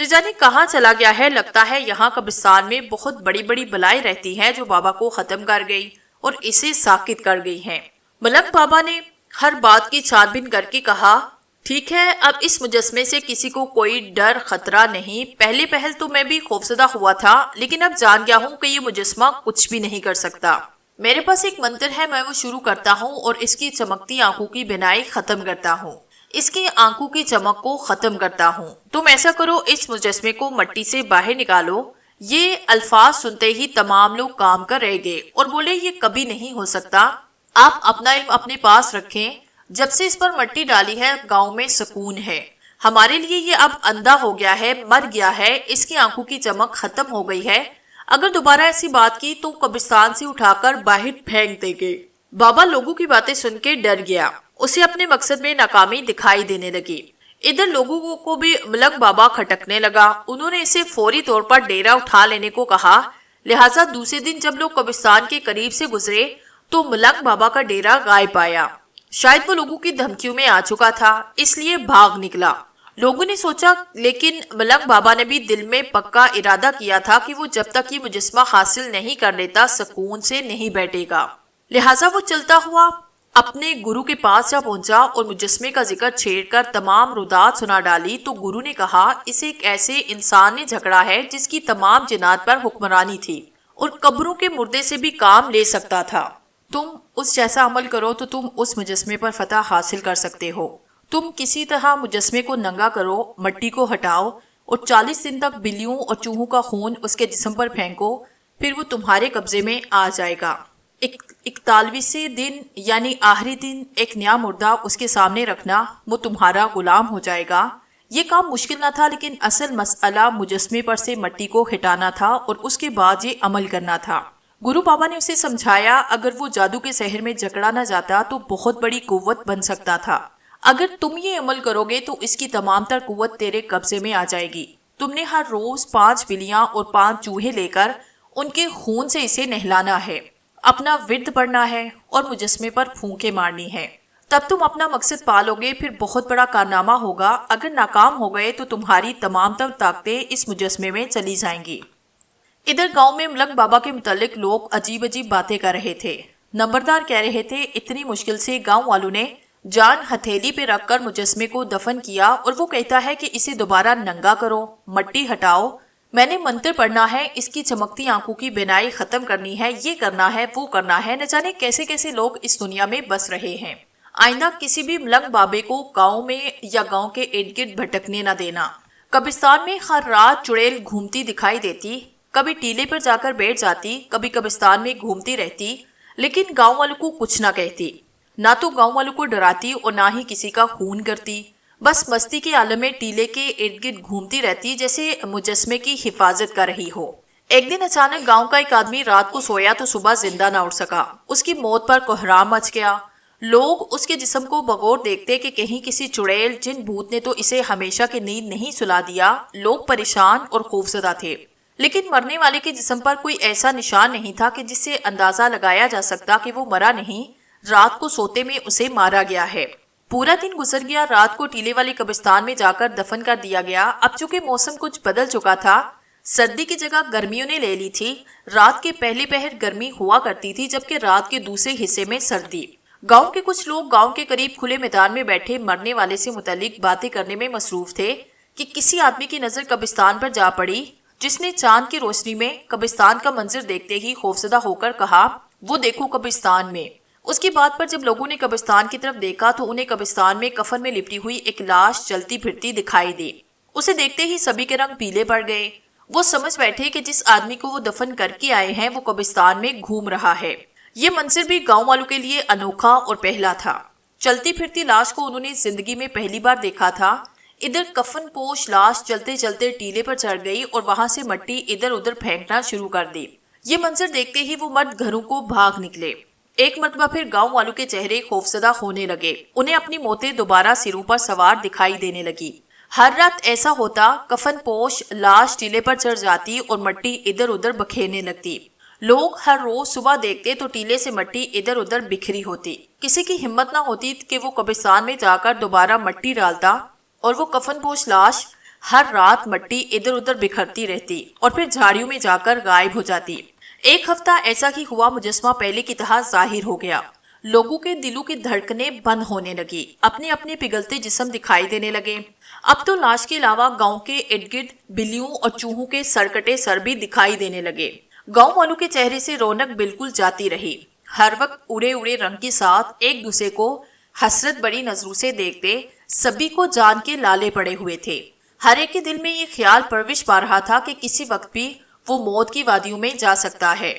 نہ جانے کہاں چلا گیا ہے، لگتا ہے یہاں قبرستان میں بہت بڑی بڑی بلائیں رہتی ہیں جو بابا کو ختم کر گئی اور اسے ساکت کر گئی ہیں۔ ملنگ بابا نے ہر بات کی چھان بین کر کے کہا، ٹھیک ہے، اب اس مجسمے سے کسی کو کوئی ڈر خطرہ نہیں۔ پہلے پہل تو میں بھی خوفزدہ ہوا تھا، لیکن اب جان گیا ہوں کہ یہ مجسمہ کچھ بھی نہیں کر سکتا۔ میرے پاس ایک منتر ہے، میں وہ شروع کرتا ہوں اور اس کی چمکتی آنکھوں کی بینائی ختم کرتا ہوں، اس کی آنکھوں کی چمک کو ختم کرتا ہوں۔ تم ایسا کرو، اس مجسمے کو مٹی سے باہر نکالو۔ یہ الفاظ سنتے ہی تمام لوگ کام کر رہ گئے اور بولے، یہ کبھی نہیں ہو سکتا، آپ اپنا علم اپنے پاس رکھیں۔ جب سے اس پر مٹی ڈالی ہے گاؤں میں سکون ہے۔ ہمارے لیے یہ اب اندھا ہو گیا ہے، مر گیا ہے، اس کی آنکھوں کی چمک ختم ہو گئی ہے۔ اگر دوبارہ ایسی بات کی تو قبرستان سے اٹھا کر باہر پھینک دیں گے۔ بابا لوگوں کی باتیں سن کے ڈر گیا، اسے اپنے مقصد میں ناکامی دکھائی دینے لگی۔ ادھر لوگوں کو بھی ملنگ بابا کھٹکنے لگا۔ انہوں نے اسے فوری طور پر ڈیرا اٹھا لینے کو کہا، لہٰذا دوسرے دن جب لوگ قبرستان کے قریب سے گزرے تو ملنگ بابا کا ڈیرا غائب پایا۔ شاید وہ لوگوں کی دھمکیوں میں آ چکا تھا، اس لیے بھاگ نکلا۔ لوگوں نے سوچا، لیکن ملنگ بابا نے بھی دل میں پکا ارادہ کیا تھا کہ وہ جب تک یہ مجسمہ حاصل نہیں کر لیتا سکون سے نہیں بیٹھے گا۔ لہٰذا وہ چلتا ہوا اپنے گرو کے پاس جا پہنچا اور مجسمے کا ذکر چھیڑ کر تمام رودات سنا ڈالی تو گرو نے کہا، اسے ایک ایسے انسان نے جھگڑا ہے جس کی تمام جنات پر حکمرانی تھی اور قبروں کے مردے سے بھی کام لے سکتا تھا۔ تم اس جیسا عمل کرو تو تم اس مجسمے پر فتح حاصل کر سکتے ہو۔ تم کسی طرح مجسمے کو ننگا کرو، مٹی کو ہٹاؤ اور 40 دن تک بلیوں اور چوہوں کا خون اس کے جسم پر پھینکو، پھر وہ تمہارے قبضے میں آ جائے گا۔ 41 دن یعنی آخری دن ایک نیا مردہ اس کے سامنے رکھنا، وہ تمہارا غلام ہو جائے گا۔ یہ کام مشکل نہ تھا، لیکن اصل مسئلہ مجسمے پر سے مٹی کو ہٹانا تھا اور اس کے بعد یہ عمل کرنا تھا۔ گرو بابا نے اسے سمجھایا، اگر وہ جادو کے سحر میں جکڑا نہ جاتا تو بہت بڑی قوت بن سکتا تھا۔ اگر تم یہ عمل کرو گے تو اس کی تمام تر قوت تیرے قبضے میں آ جائے گی۔ تم نے ہر روز 5 بلیاں اور 5 چوہے لے کر ان کے خون سے اسے نہلانا ہے، اپنا ورد پڑھنا ہے اور مجسمے پر پھونکے مارنی ہے۔ تب تم اپنا مقصد پالو گے، پھر بہت بڑا کارنامہ ہوگا۔ اگر ناکام ہو گئے تو تمہاری تمام تر طاقتیں اس مجسمے میں چلی جائیں گی۔ ادھر گاؤں میں ملنگ بابا کے متعلق لوگ عجیب عجیب باتیں کر رہے تھے۔ نمبردار کہہ رہے تھے، اتنی مشکل سے گاؤں والوں نے جان ہتھیلی پہ رکھ کر مجسمے کو دفن کیا اور وہ کہتا ہے کہ اسے دوبارہ ننگا کرو، مٹی ہٹاؤ، میں نے منتر پڑھنا ہے، اس کی چمکتی آنکھوں کی بینائی ختم کرنی ہے، یہ کرنا ہے، وہ کرنا ہے۔ نہ جانے کیسے کیسے لوگ اس دنیا میں بس رہے ہیں۔ آئندہ کسی بھی ملنگ بابے کو گاؤں میں یا گاؤں کے ارد گرد بھٹکنے نہ دینا۔ قبرستان میں ہر رات چڑیل گھومتی دکھائی دیتی، کبھی ٹیلے پر جا کر بیٹھ جاتی، کبھی قبرستان میں گھومتی رہتی، لیکن گاؤں والوں کو کچھ نہ کہتی، نہ تو گاؤں والوں کو ڈراتی اور نہ ہی کسی کا خون کرتی، بس مستی کے عالم میں ٹیلے کے ارد گرد گھومتی رہتی جیسے مجسمے کی حفاظت کر رہی ہو۔ ایک دن اچانک گاؤں کا ایک آدمی رات کو سویا تو صبح زندہ نہ اٹھ سکا۔ اس کی موت پر کوہرام مچ گیا۔ لوگ اس کے جسم کو بغور دیکھتے کہ کہیں کسی چڑیل جن بھوت نے تو اسے ہمیشہ کی نیند نہیں سلا دیا۔ لوگ پریشان اور خوفزدہ تھے، لیکن مرنے والے کے جسم پر کوئی ایسا نشان نہیں تھا کہ جس سے اندازہ لگایا جا سکتا کہ وہ مرا نہیں، رات کو سوتے میں اسے مارا گیا ہے۔ پورا دن گزر گیا، رات کو ٹیلے والی قبرستان میں جا کر دفن کر دیا گیا۔ اب چونکہ موسم کچھ بدل چکا تھا، سردی کی جگہ گرمیوں نے لے لی تھی۔ رات کے پہلے پہر گرمی ہوا کرتی تھی، جبکہ رات کے دوسرے حصے میں سردی۔ گاؤں کے کچھ لوگ گاؤں کے قریب کھلے میدان میں بیٹھے مرنے والے سے متعلق باتیں کرنے میں مصروف تھے کہ کسی آدمی کی نظر قبرستان پر جا پڑی، جس نے چاند کی روشنی میں قبرستان کا منظر دیکھتے ہی خوفزدہ ہو کر کہا، وہ دیکھو قبرستان میں۔ اس کی بات پر جب لوگوں نے قبرستان کی طرف دیکھا تو انہیں قبرستان میں کفن میں لپٹی ہوئی ایک لاش چلتی پھرتی دکھائی دی۔ اسے دیکھتے ہی سبھی کے رنگ پیلے پڑ گئے۔ وہ سمجھ بیٹھے کہ جس آدمی کو وہ دفن کر کے آئے ہیں وہ قبرستان میں گھوم رہا ہے۔ یہ منظر بھی گاؤں والوں کے لیے انوکھا اور پہلا تھا۔ چلتی پھرتی لاش کو انہوں نے زندگی میں پہلی بار دیکھا تھا۔ ادھر کفن پوش لاش چلتے چلتے ٹیلے پر چڑھ گئی اور وہاں سے مٹی ادھر ادھر پھینکنا شروع کر دی۔ یہ منظر دیکھتے ہی وہ مرد گھروں کو بھاگ نکلے۔ ایک مرتبہ پھر گاؤں والوں کے چہرے خوفزدہ ہونے لگے۔ انہیں اپنی موتیں دوبارہ سروں پر سوار دکھائی دینے لگی۔ ہر رات ایسا ہوتا، کفن پوش لاش ٹیلے پر چڑھ جاتی اور مٹی ادھر ادھر بکھیرنے لگتی۔ لوگ ہر روز صبح دیکھتے تو ٹیلے سے مٹی ادھر ادھر بکھری ہوتی۔ کسی کی ہمت نہ ہوتی کہ وہ قبرستان میں جا کر دوبارہ مٹی ڈالتا اور وہ کفن پوش لاش ہر رات مٹی ادھر ادھر بکھرتی رہتی اور پھر جھاڑیوں میں جا کر غائب ہو جاتی۔ ایک ہفتہ ایسا ہی ہوا، مجسمہ پہلے کی طرح ظاہر ہو گیا۔ لوگوں کے دلوں کی دھڑکنیں بند ہونے لگی، اپنے اپنے پگھلتے جسم دکھائی دینے لگے۔ اب تو لاش کے علاوہ گاؤں کے ارد گرد بلیوں اور چوہوں کے سرکٹے سر بھی دکھائی دینے لگے۔ گاؤں والوں کے چہرے سے رونق بالکل جاتی رہی۔ ہر وقت اڑے اڑے رنگ کے ساتھ ایک دوسرے کو حسرت بڑی نظروں سے دیکھتے سبھی کو جان کے لالے پڑے ہوئے تھے۔ ہر ایک کے دل میں یہ خیال پرورش پا رہا تھا کہ کسی وقت بھی وہ موت کی وادیوں میں جا سکتا ہے۔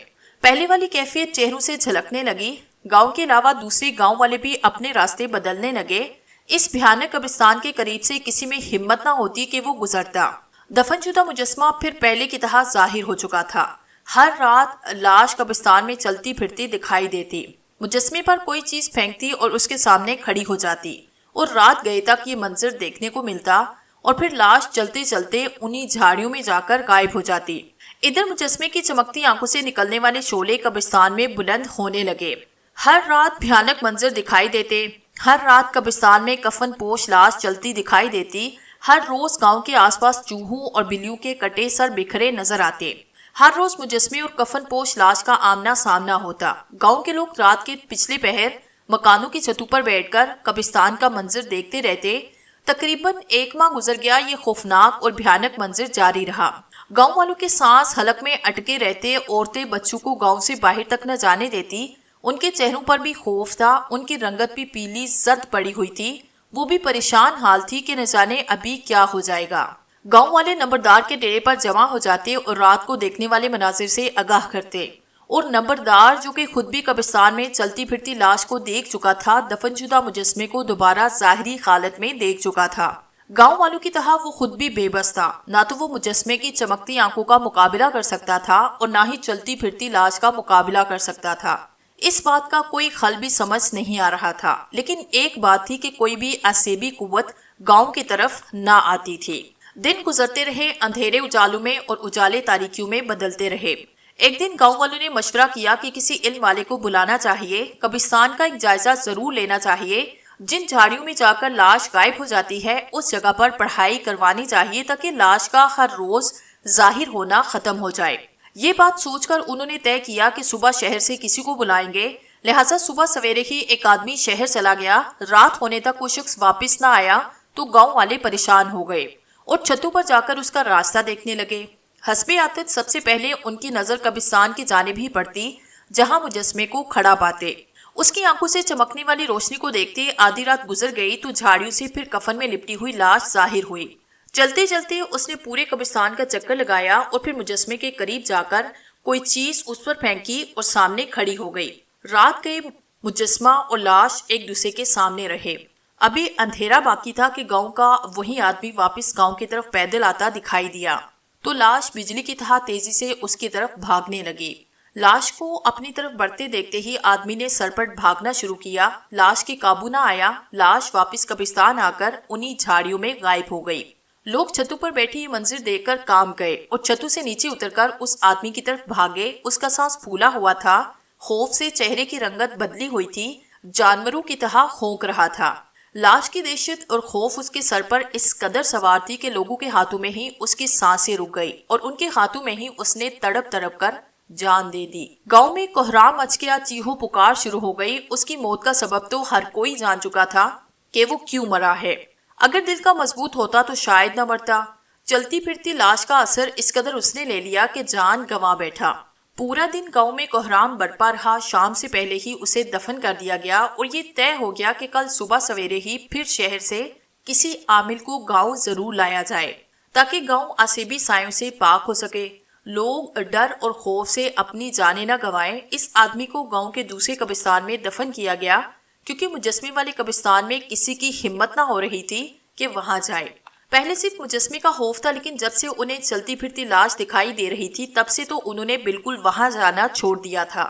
پہلے والی کیفیت چہروں سے جھلکنے لگی۔ گاؤں کے علاوہ دوسرے گاؤں والے بھی اپنے راستے بدلنے لگے۔ اس بھیانک قبرستان کے قریب سے کسی میں ہمت نہ ہوتی کہ وہ گزرتا۔ دفن شدہ مجسمہ پھر پہلے کی طرح ظاہر ہو چکا تھا۔ ہر رات لاش قبرستان میں چلتی پھرتی دکھائی دیتی، مجسمے پر کوئی چیز پھینکتی اور اس کے سامنے کھڑی ہو جاتی، اور رات گئے تک یہ منظر دیکھنے کو ملتا، اور پھر لاش چلتے چلتے انہی جھاڑیوں میں جا کر غائب ہو جاتی۔ ادھر مجسمے کی چمکتی آنکھوں سے نکلنے والے شعلے قبرستان میں بلند ہونے لگے۔ ہر رات بھیانک منظر دکھائی دیتے، ہر رات قبرستان میں کفن پوش لاش چلتی دکھائی دیتی، ہر روز گاؤں کے آس پاس چوہوں اور بلیوں کے کٹے سر بکھرے نظر آتے، ہر روز مجسمے اور کفن پوش لاش کا آمنا سامنا ہوتا۔ گاؤں کے لوگ رات کے پچھلے پہر مکانوں کی چھتوں پر بیٹھ کر قبرستان کا منظر دیکھتے رہتے۔ تقریباً 1 ماہ گزر گیا، یہ خوفناک اور بھیانک منظر جاری رہا۔ گاؤں والوں کے سانس حلق میں اٹکے رہتے، عورتیں بچوں کو گاؤں سے باہر تک نہ جانے دیتی، ان کے چہروں پر بھی خوف تھا، ان کی رنگت بھی پیلی زرد پڑی ہوئی تھی، وہ بھی پریشان حال تھی کہ نہ جانے ابھی کیا ہو جائے گا۔ گاؤں والے نمبردار کے ڈیرے پر جمع ہو جاتے اور رات کو دیکھنے والے مناظر سے آگاہ کرتے، اور نمبردار جو کہ خود بھی قبرستان میں چلتی پھرتی لاش کو دیکھ چکا تھا، دفن شدہ مجسمے کو دوبارہ ظاہری حالت میں دیکھ چکا تھا۔ گاؤں والوں کی طرح وہ خود بھی بے بس تھا، نہ تو وہ مجسمے کی چمکتی آنکھوں کا مقابلہ کر سکتا تھا اور نہ ہی چلتی پھرتی لاش کا مقابلہ کر سکتا تھا۔ اس بات کا کوئی حل بھی سمجھ نہیں آ رہا تھا، لیکن ایک بات تھی کہ کوئی بھی اسیبی قوت گاؤں کی طرف نہ آتی تھی۔ دن گزرتے رہے، اندھیرے اجالوں میں اور اجالے تاریکیوں میں بدلتے رہے۔ ایک دن گاؤں والوں نے مشورہ کیا کہ کسی علم والے کو بلانا چاہیے، قبرستان کا ایک جائزہ ضرور لینا چاہیے، جن جھاڑیوں میں جا کر لاش غائب ہو جاتی ہے اس جگہ پر پڑھائی کروانی چاہیے تاکہ لاش کا ہر روز ظاہر ہونا ختم ہو جائے۔ یہ بات سوچ کر انہوں نے طے کیا کہ صبح شہر سے کسی کو بلائیں گے، لہٰذا صبح سویرے ہی ایک آدمی شہر چلا گیا۔ رات ہونے تک وہ شخص واپس نہ آیا تو گاؤں والے پریشان ہو گئے اور چھتوں پر جا کر اس کا راستہ دیکھنے لگے۔ حسب عادت سب سے پہلے ان کی نظر قبرستان کی جانب ہی پڑتی جہاں مجسمے کو کھڑا پاتے۔ اس کی آنکھوں سے چمکنے والی روشنی کو دیکھتے آدھی رات گزر گئی تو جھاڑیوں سے پھر کفن میں لپٹی ہوئی لاش ظاہر ہوئی۔ چلتے چلتے اس نے پورے قبرستان کا چکر لگایا اور پھر مجسمے کے قریب جا کر کوئی چیز اس پر پھینکی اور سامنے کھڑی ہو گئی۔ رات گئے، مجسمہ اور لاش ایک دوسرے کے سامنے رہے۔ ابھی اندھیرا باقی تھا کہ گاؤں کا وہی آدمی واپس گاؤں کی طرف پیدل آتا دکھائی دیا تو لاش بجلی کی طرح تیزی سے اس کی طرف بھاگنے لگی۔ لاش کو اپنی طرف بڑھتے دیکھتے ہی آدمی نے سرپٹ بھاگنا شروع کیا۔ لاش کی قابو نہ آیا، لاش واپس قبرستان آ کر انہی جھاڑیوں میں غائب ہو گئی۔ لوگ چھتوں پر بیٹھے یہ منظر دیکھ کر کام گئے اور چھتوں سے نیچے اتر کر اس آدمی کی طرف بھاگے۔ اس کا سانس پھولا ہوا تھا، خوف سے چہرے کی رنگت بدلی ہوئی تھی، جانوروں کی طرح ہونک رہا تھا۔ لاش کی دہشت اور خوف اس کے سر پر اس قدر سوار تھی کہ لوگوں کے ہاتھوں میں ہی اس کی سانسیں رک گئی اور ان کے ہاتھوں میں ہی اس نے تڑپ تڑپ کر جان دے دی۔ گاؤں میں کوہرام مچ گیا، چیخو پکار شروع ہو گئی۔ اس کی موت کا سبب تو ہر کوئی جان چکا تھا کہ وہ کیوں مرا ہے۔ اگر دل کا مضبوط ہوتا تو شاید نہ مرتا۔ چلتی پھرتی لاش کا اثر اس قدر اس نے لے لیا کہ جان گنوا بیٹھا۔ پورا دن گاؤں میں کوہرام برپا رہا۔ شام سے پہلے ہی اسے دفن کر دیا گیا اور یہ طے ہو گیا کہ کل صبح سویرے ہی پھر شہر سے کسی عامل کو گاؤں ضرور لایا جائے تاکہ گاؤں اسیبی سایوں سے پاک ہو سکے۔ لوگ ڈر اور خوف سے اپنی جانیں نہ گنوائیں۔ اس آدمی کو گاؤں کے دوسرے قبرستان میں دفن کیا گیا کیونکہ مجسمے والے قبرستان میں کسی کی ہمت نہ ہو رہی تھی کہ وہاں جائے۔ پہلے صرف مجسمے کا خوف تھا، لیکن جب سے انہیں چلتی پھرتی لاش دکھائی دے رہی تھی تب سے تو انہوں نے بالکل وہاں جانا چھوڑ دیا تھا۔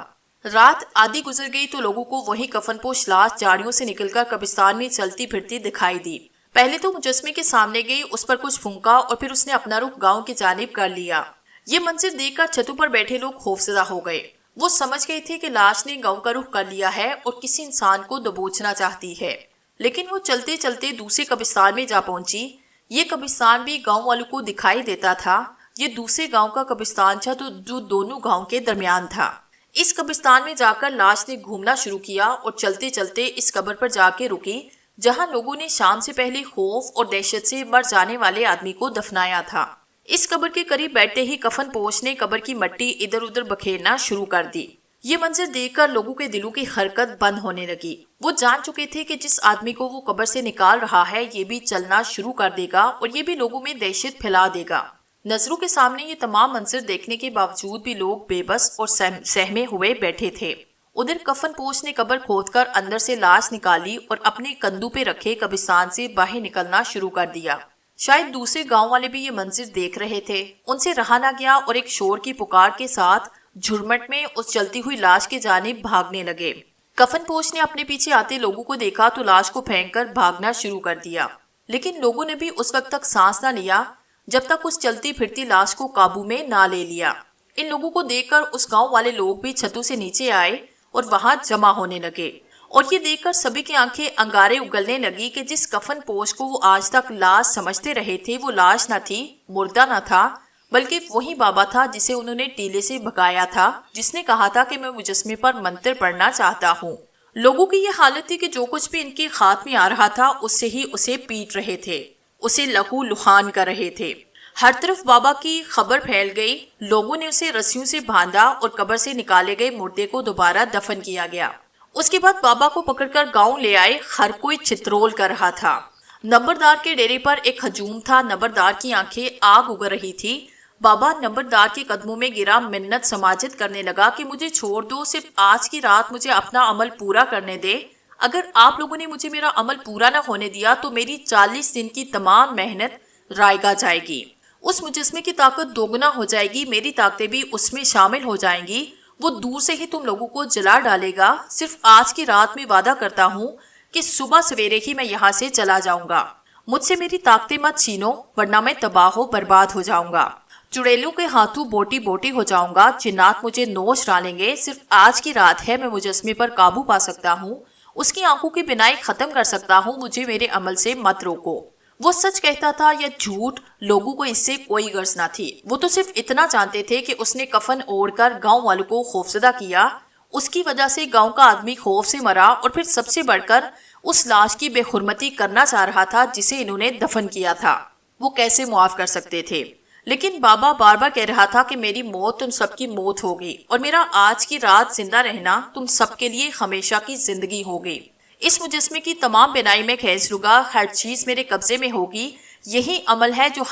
رات آدھی گزر گئی تو لوگوں کو وہی کفن پوش لاش جھاڑیوں سے نکل کر قبرستان میں چلتی پھرتی دکھائی دی۔ پہلے تو مجسمے کے سامنے گئی، اس پر کچھ پھونکا اور پھر اس نے اپنا رخ گاؤں کی جانب کر لیا۔ یہ منظر دیکھ کر چھتوں پر بیٹھے لوگ خوفزدہ ہو گئے۔ وہ سمجھ گئے تھے کہ لاش نے گاؤں کا رخ کر لیا ہے اور کسی انسان کو دبوچنا چاہتی ہے، لیکن وہ چلتے چلتے دوسرے قبرستان میں جا پہنچی۔ یہ قبرستان بھی گاؤں والوں کو دکھائی دیتا تھا۔ یہ دوسرے گاؤں کا قبرستان تھا جو دونوں گاؤں کے درمیان تھا۔ اس قبرستان میں جا کر لاش نے گھومنا شروع کیا اور چلتے چلتے اس قبر پر جا کے رکی جہاں لوگوں نے شام سے پہلے خوف اور دہشت سے مر جانے والے آدمی کو دفنایا تھا۔ اس قبر کے قریب بیٹھتے ہی کفن پوش نے قبر کی مٹی ادھر ادھر بکھیرنا شروع کر دی۔ یہ منظر دیکھ کر لوگوں کے دلوں کی حرکت بند ہونے لگی۔ وہ جان چکے تھے کہ جس آدمی کو وہ قبر سے نکال رہا ہے یہ بھی چلنا شروع کر دے گا اور یہ بھی لوگوں میں دہشت پھیلا دے گا۔ نظروں کے سامنے یہ تمام منظر دیکھنے کے باوجود بھی لوگ بے بس اور سہمے ہوئے بیٹھے تھے۔ ادھر کفن پوش نے قبر کھود کر اندر سے لاش نکالی اور اپنے کندھوں پہ رکھے قبرستان سے باہر نکلنا شروع کر دیا۔ شاید دوسرے گاؤں والے بھی یہ منظر دیکھ رہے تھے۔ ان سے رہا نہ گیا اور ایک شور کی پکار کے ساتھ جھرمٹ میں اس چلتی ہوئی لاش کی جانب بھاگنے لگے۔ کفن پوش نے اپنے پیچھے آتے لوگوں کو دیکھا تو لاش کو پھینک کر بھاگنا شروع کر دیا، لیکن لوگوں نے بھی اس وقت تک سانس نہ لیا جب تک اس چلتی پھرتی لاش کو قابو میں نہ لے لیا۔ ان لوگوں کو دیکھ کر اس گاؤں والے لوگ بھی چھتوں سے نیچے آئے اور وہاں جمع ہونے لگے، اور یہ دیکھ کر سبھی کی آنکھیں انگارے اگلنے لگی کہ جس کفن پوش کو وہ آج تک لاش سمجھتے رہے تھے وہ لاش نہ تھی، مردہ نہ تھا، بلکہ وہی بابا تھا جسے انہوں نے ٹیلے سے بھگایا تھا، جس نے کہا تھا کہ میں مجسمے پر منتر پڑھنا چاہتا ہوں۔ لوگوں کی یہ حالت تھی کہ جو کچھ بھی ان کے ہاتھ میں آ رہا تھا اس سے ہی اسے پیٹ رہے تھے، اسے لہو لہان کر رہے تھے۔ ہر طرف بابا کی خبر پھیل گئی۔ لوگوں نے اسے رسیوں سے باندھا اور قبر سے نکالے گئے مردے کو دوبارہ دفن کیا گیا۔ اس کے بعد بابا کو پکڑ کر گاؤں لے آئے۔ ہر کوئی چترول کر رہا تھا۔ نمبردار کے ڈیرے پر ایک ہجوم تھا۔ نمبردار کی آنکھیں آگ اگل رہی تھی۔ بابا نمبردار کے قدموں میں گرا، منت سماجت کرنے لگا کہ مجھے چھوڑ دو، صرف آج کی رات مجھے اپنا عمل پورا کرنے دے۔ اگر آپ لوگوں نے مجھے میرا عمل پورا نہ ہونے دیا تو میری 40 دن کی تمام محنت رائگاں جائے گی۔ اس مجسمے کی طاقت دوگنا ہو جائے گی، میری طاقتیں بھی اس میں شامل ہو جائیں گی۔ وہ دور سے ہی تم لوگوں کو جلا ڈالے گا۔ صرف آج کی رات میں وعدہ کرتا ہوں کہ صبح سویرے ہی میں یہاں سے چلا جاؤں گا۔ مجھ سے میری طاقتیں مت چھینو ورنہ میں تباہ و برباد ہو جاؤں گا۔ چڑیلوں کے ہاتھوں بوٹی بوٹی ہو جاؤں گا۔ جنات مجھے نوچ ڈالیں گے۔ صرف آج کی رات ہے، میں مجسمے پر قابو پا سکتا ہوں، اس کی آنکھوں کی بینائی ختم کر سکتا ہوں۔ مجھے میرے عمل سے مت روکو۔ وہ سچ کہتا تھا یا جھوٹ، لوگوں کو اس سے کوئی غرض نہ تھی۔ وہ تو صرف اتنا جانتے تھے کہ اس نے کفن اوڑھ کر گاؤں والوں کو خوفزدہ کیا۔ اس کی وجہ سے گاؤں کا آدمی خوف سے مرا، اور پھر سب سے بڑھ کر اس لاش کی بے حرمتی کرنا چاہ رہا تھا جسے انہوں نے دفن کیا تھا۔ وہ کیسے معاف کر سکتے تھے؟ لیکن بابا بار بار کہہ رہا تھا کہ میری موت تم سب کی موت ہوگی، اور میرا آج کی رات زندہ رہنا تم سب کے لیے ہمیشہ کی زندگی ہوگی۔ اس مجسمے کی تمام بینائی میں کھینچ لوں گا، ہر چیز میرے قبضے میں ہوگی۔ یہی عمل ہے جو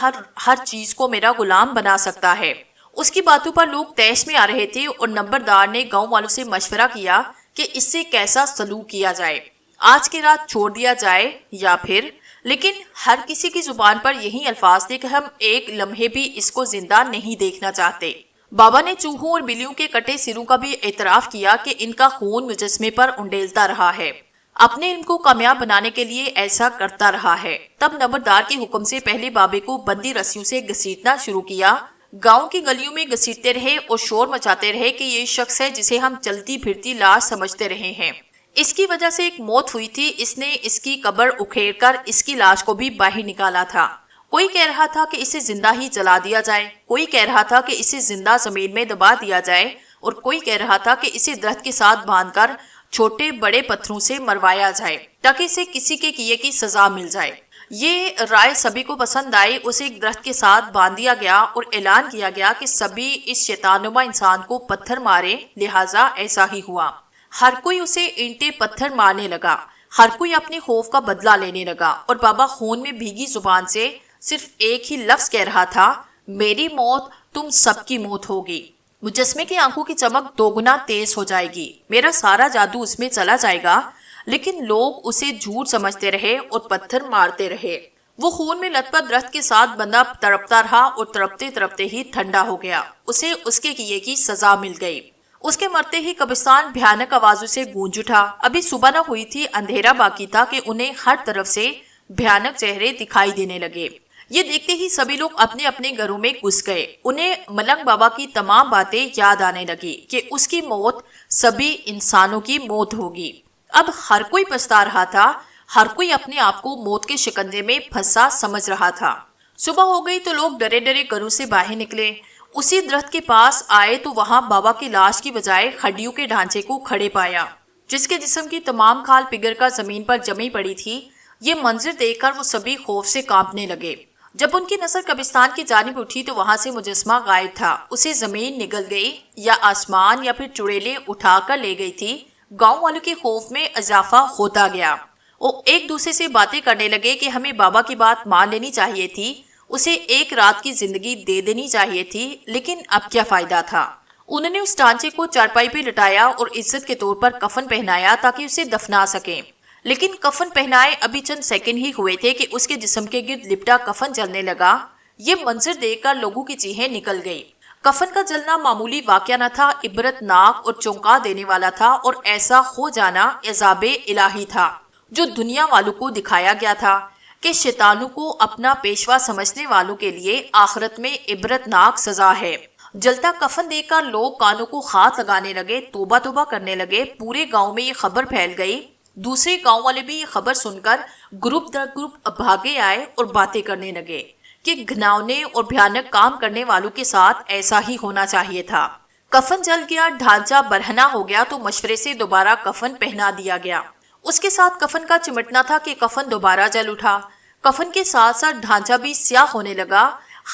ہر چیز کو میرا غلام بنا سکتا ہے۔ اس کی باتوں پر لوگ طیش میں آ رہے تھے، اور نمبردار نے گاؤں والوں سے مشورہ کیا کہ اس سے کیسا سلوک کیا جائے، آج کی رات چھوڑ دیا جائے یا پھر۔ لیکن ہر کسی کی زبان پر یہی الفاظ تھے کہ ہم ایک لمحے بھی اس کو زندہ نہیں دیکھنا چاہتے۔ بابا نے چوہوں اور بلیوں کے کٹے سروں کا بھی اعتراف کیا کہ ان کا خون مجسمے پر انڈیلتا رہا ہے، اپنے علم کو کامیاب بنانے کے لیے ایسا کرتا رہا ہے۔ تب نمبردار کے حکم سے پہلے بابے کو بندی رسیوں سے گھسیٹنا شروع کیا۔ گاؤں کی گلیوں میں گھسیٹتے رہے اور شور مچاتے رہے کہ یہ شخص ہے جسے ہم چلتی پھرتی لاش سمجھتے رہے ہیں، اس کی وجہ سے ایک موت ہوئی تھی، اس نے اس کی قبر اکھیڑ کر اس کی لاش کو بھی باہر نکالا تھا۔ کوئی کہہ رہا تھا کہ اسے زندہ ہی جلا دیا جائے، کوئی کہہ رہا تھا کہ اسے زندہ زمین میں دبا دیا جائے، اور کوئی کہہ رہا تھا کہ اسے درخت کے ساتھ باندھ کر چھوٹے بڑے پتھروں سے مروایا جائے تاکہ اسے کسی کے کیے کی سزا مل جائے۔ یہ رائے سبھی کو پسند آئی۔ اسے ایک درخت کے ساتھ باندھ دیا گیا اور اعلان کیا گیا کہ سبھی اس شیطان نما انسان کو پتھر مارے، لہٰذا ایسا ہی ہوا۔ ہر کوئی اسے اینٹیں پتھر مارنے لگا، ہر کوئی اپنے خوف کا بدلہ لینے لگا، اور بابا خون میں بھیگی زبان سے صرف ایک ہی لفظ کہہ رہا تھا، میری موت تم سب کی موت ہوگی۔ مجسمے کی آنکھوں کی چمک دوگنا تیز ہو جائے گی، میرا سارا جادو اس میں چلا جائے گا۔ لیکن لوگ اسے جھوٹ سمجھتے رہے اور پتھر مارتے رہے۔ وہ خون میں لت پت درخت کے ساتھ بندہ تڑپتا رہا اور تڑپتے تڑپتے ہی ٹھنڈا ہو گیا۔ اسے اس کے کیے کی سزا مل گئی۔ اس کے مرتے ہی قبرستان بھیانک آوازوں سے گونج اٹھا۔ ابھی صبح نہ ہوئی تھی، اندھیرا باقی تھا کہ انہیں ہر طرف سے بھیانک چہرے دکھائی دینے لگے۔ یہ دیکھتے ہی سبھی لوگ اپنے اپنے گھروں میں گھس گئے۔ انہیں ملنگ بابا کی تمام باتیں یاد آنے لگی کہ اس کی موت سبھی انسانوں کی موت ہوگی۔ اب ہر کوئی پچھتا رہا تھا، ہر کوئی اپنے آپ کو موت کے شکنجے میں پھنسا سمجھ رہا تھا۔ صبح ہو گئی تو لوگ ڈرے ڈرے گھروں سے باہر نکلے۔ اسی درخت کے پاس آئے تو وہاں بابا کی لاش کی بجائے ہڈیوں کے ڈھانچے کو کھڑے پایا، جس کے جسم کی تمام کھال پگھل کر زمین پر جمی پڑی تھی۔ یہ منظر دیکھ کر وہ سبھی خوف سے کانپنے لگے۔ جب ان کی نظر قبرستان کی جانب اٹھی تو وہاں سے مجسمہ غائب تھا۔ اسے زمین نگل گئی یا آسمان یا پھر چڑیلیں اٹھا کر لے گئی تھی۔ گاؤں والوں کے خوف میں اضافہ ہوتا گیا۔ وہ ایک دوسرے سے باتیں کرنے لگے کہ ہمیں بابا کی بات مان لینی چاہیے تھی، اسے ایک رات کی زندگی دے دینی چاہیے تھی، لیکن اب کیا فائدہ تھا۔ انہوں نے اس ڈھانچے کو چارپائی پہ لٹایا اور عزت کے طور پر کفن پہنایا تاکہ اسے دفنا سکیں، لیکن کفن پہنائے ابھی چند سیکنڈ ہی ہوئے تھے کہ اس کے جسم کے گرد لپٹا کفن جلنے لگا۔ یہ منظر دیکھ کر لوگوں کی چیخیں نکل گئی۔ کفن کا جلنا معمولی واقعہ نہ تھا، عبرت ناک اور چونکا دینے والا تھا، اور ایسا ہو جانا عذاب الہی تھا جو دنیا والوں کو دکھایا گیا تھا کہ شیطانوں کو اپنا پیشوا سمجھنے والوں کے لیے آخرت میں عبرت ناک سزا ہے۔ جلتا کفن دیکھ کر لوگ کانوں کو ہاتھ لگانے لگے، توبہ توبہ کرنے لگے۔ پورے گاؤں میں یہ خبر پھیل گئی۔ دوسرے گاؤں والے بھی یہ خبر سن کر گروپ در گروپ بھاگے آئے اور باتیں کرنے لگے کہ گھناؤنے اور بھیانک کام کرنے والوں کے ساتھ ایسا ہی ہونا چاہیے تھا۔ کفن جل گیا، ڈھانچہ برہنہ ہو گیا تو مشورے سے دوبارہ کفن پہنا دیا گیا۔ اس کے ساتھ کفن کا چمٹنا تھا کہ کفن دوبارہ جل اٹھا۔ کفن کے ساتھ ساتھ ڈھانچہ بھی سیاہ ہونے لگا۔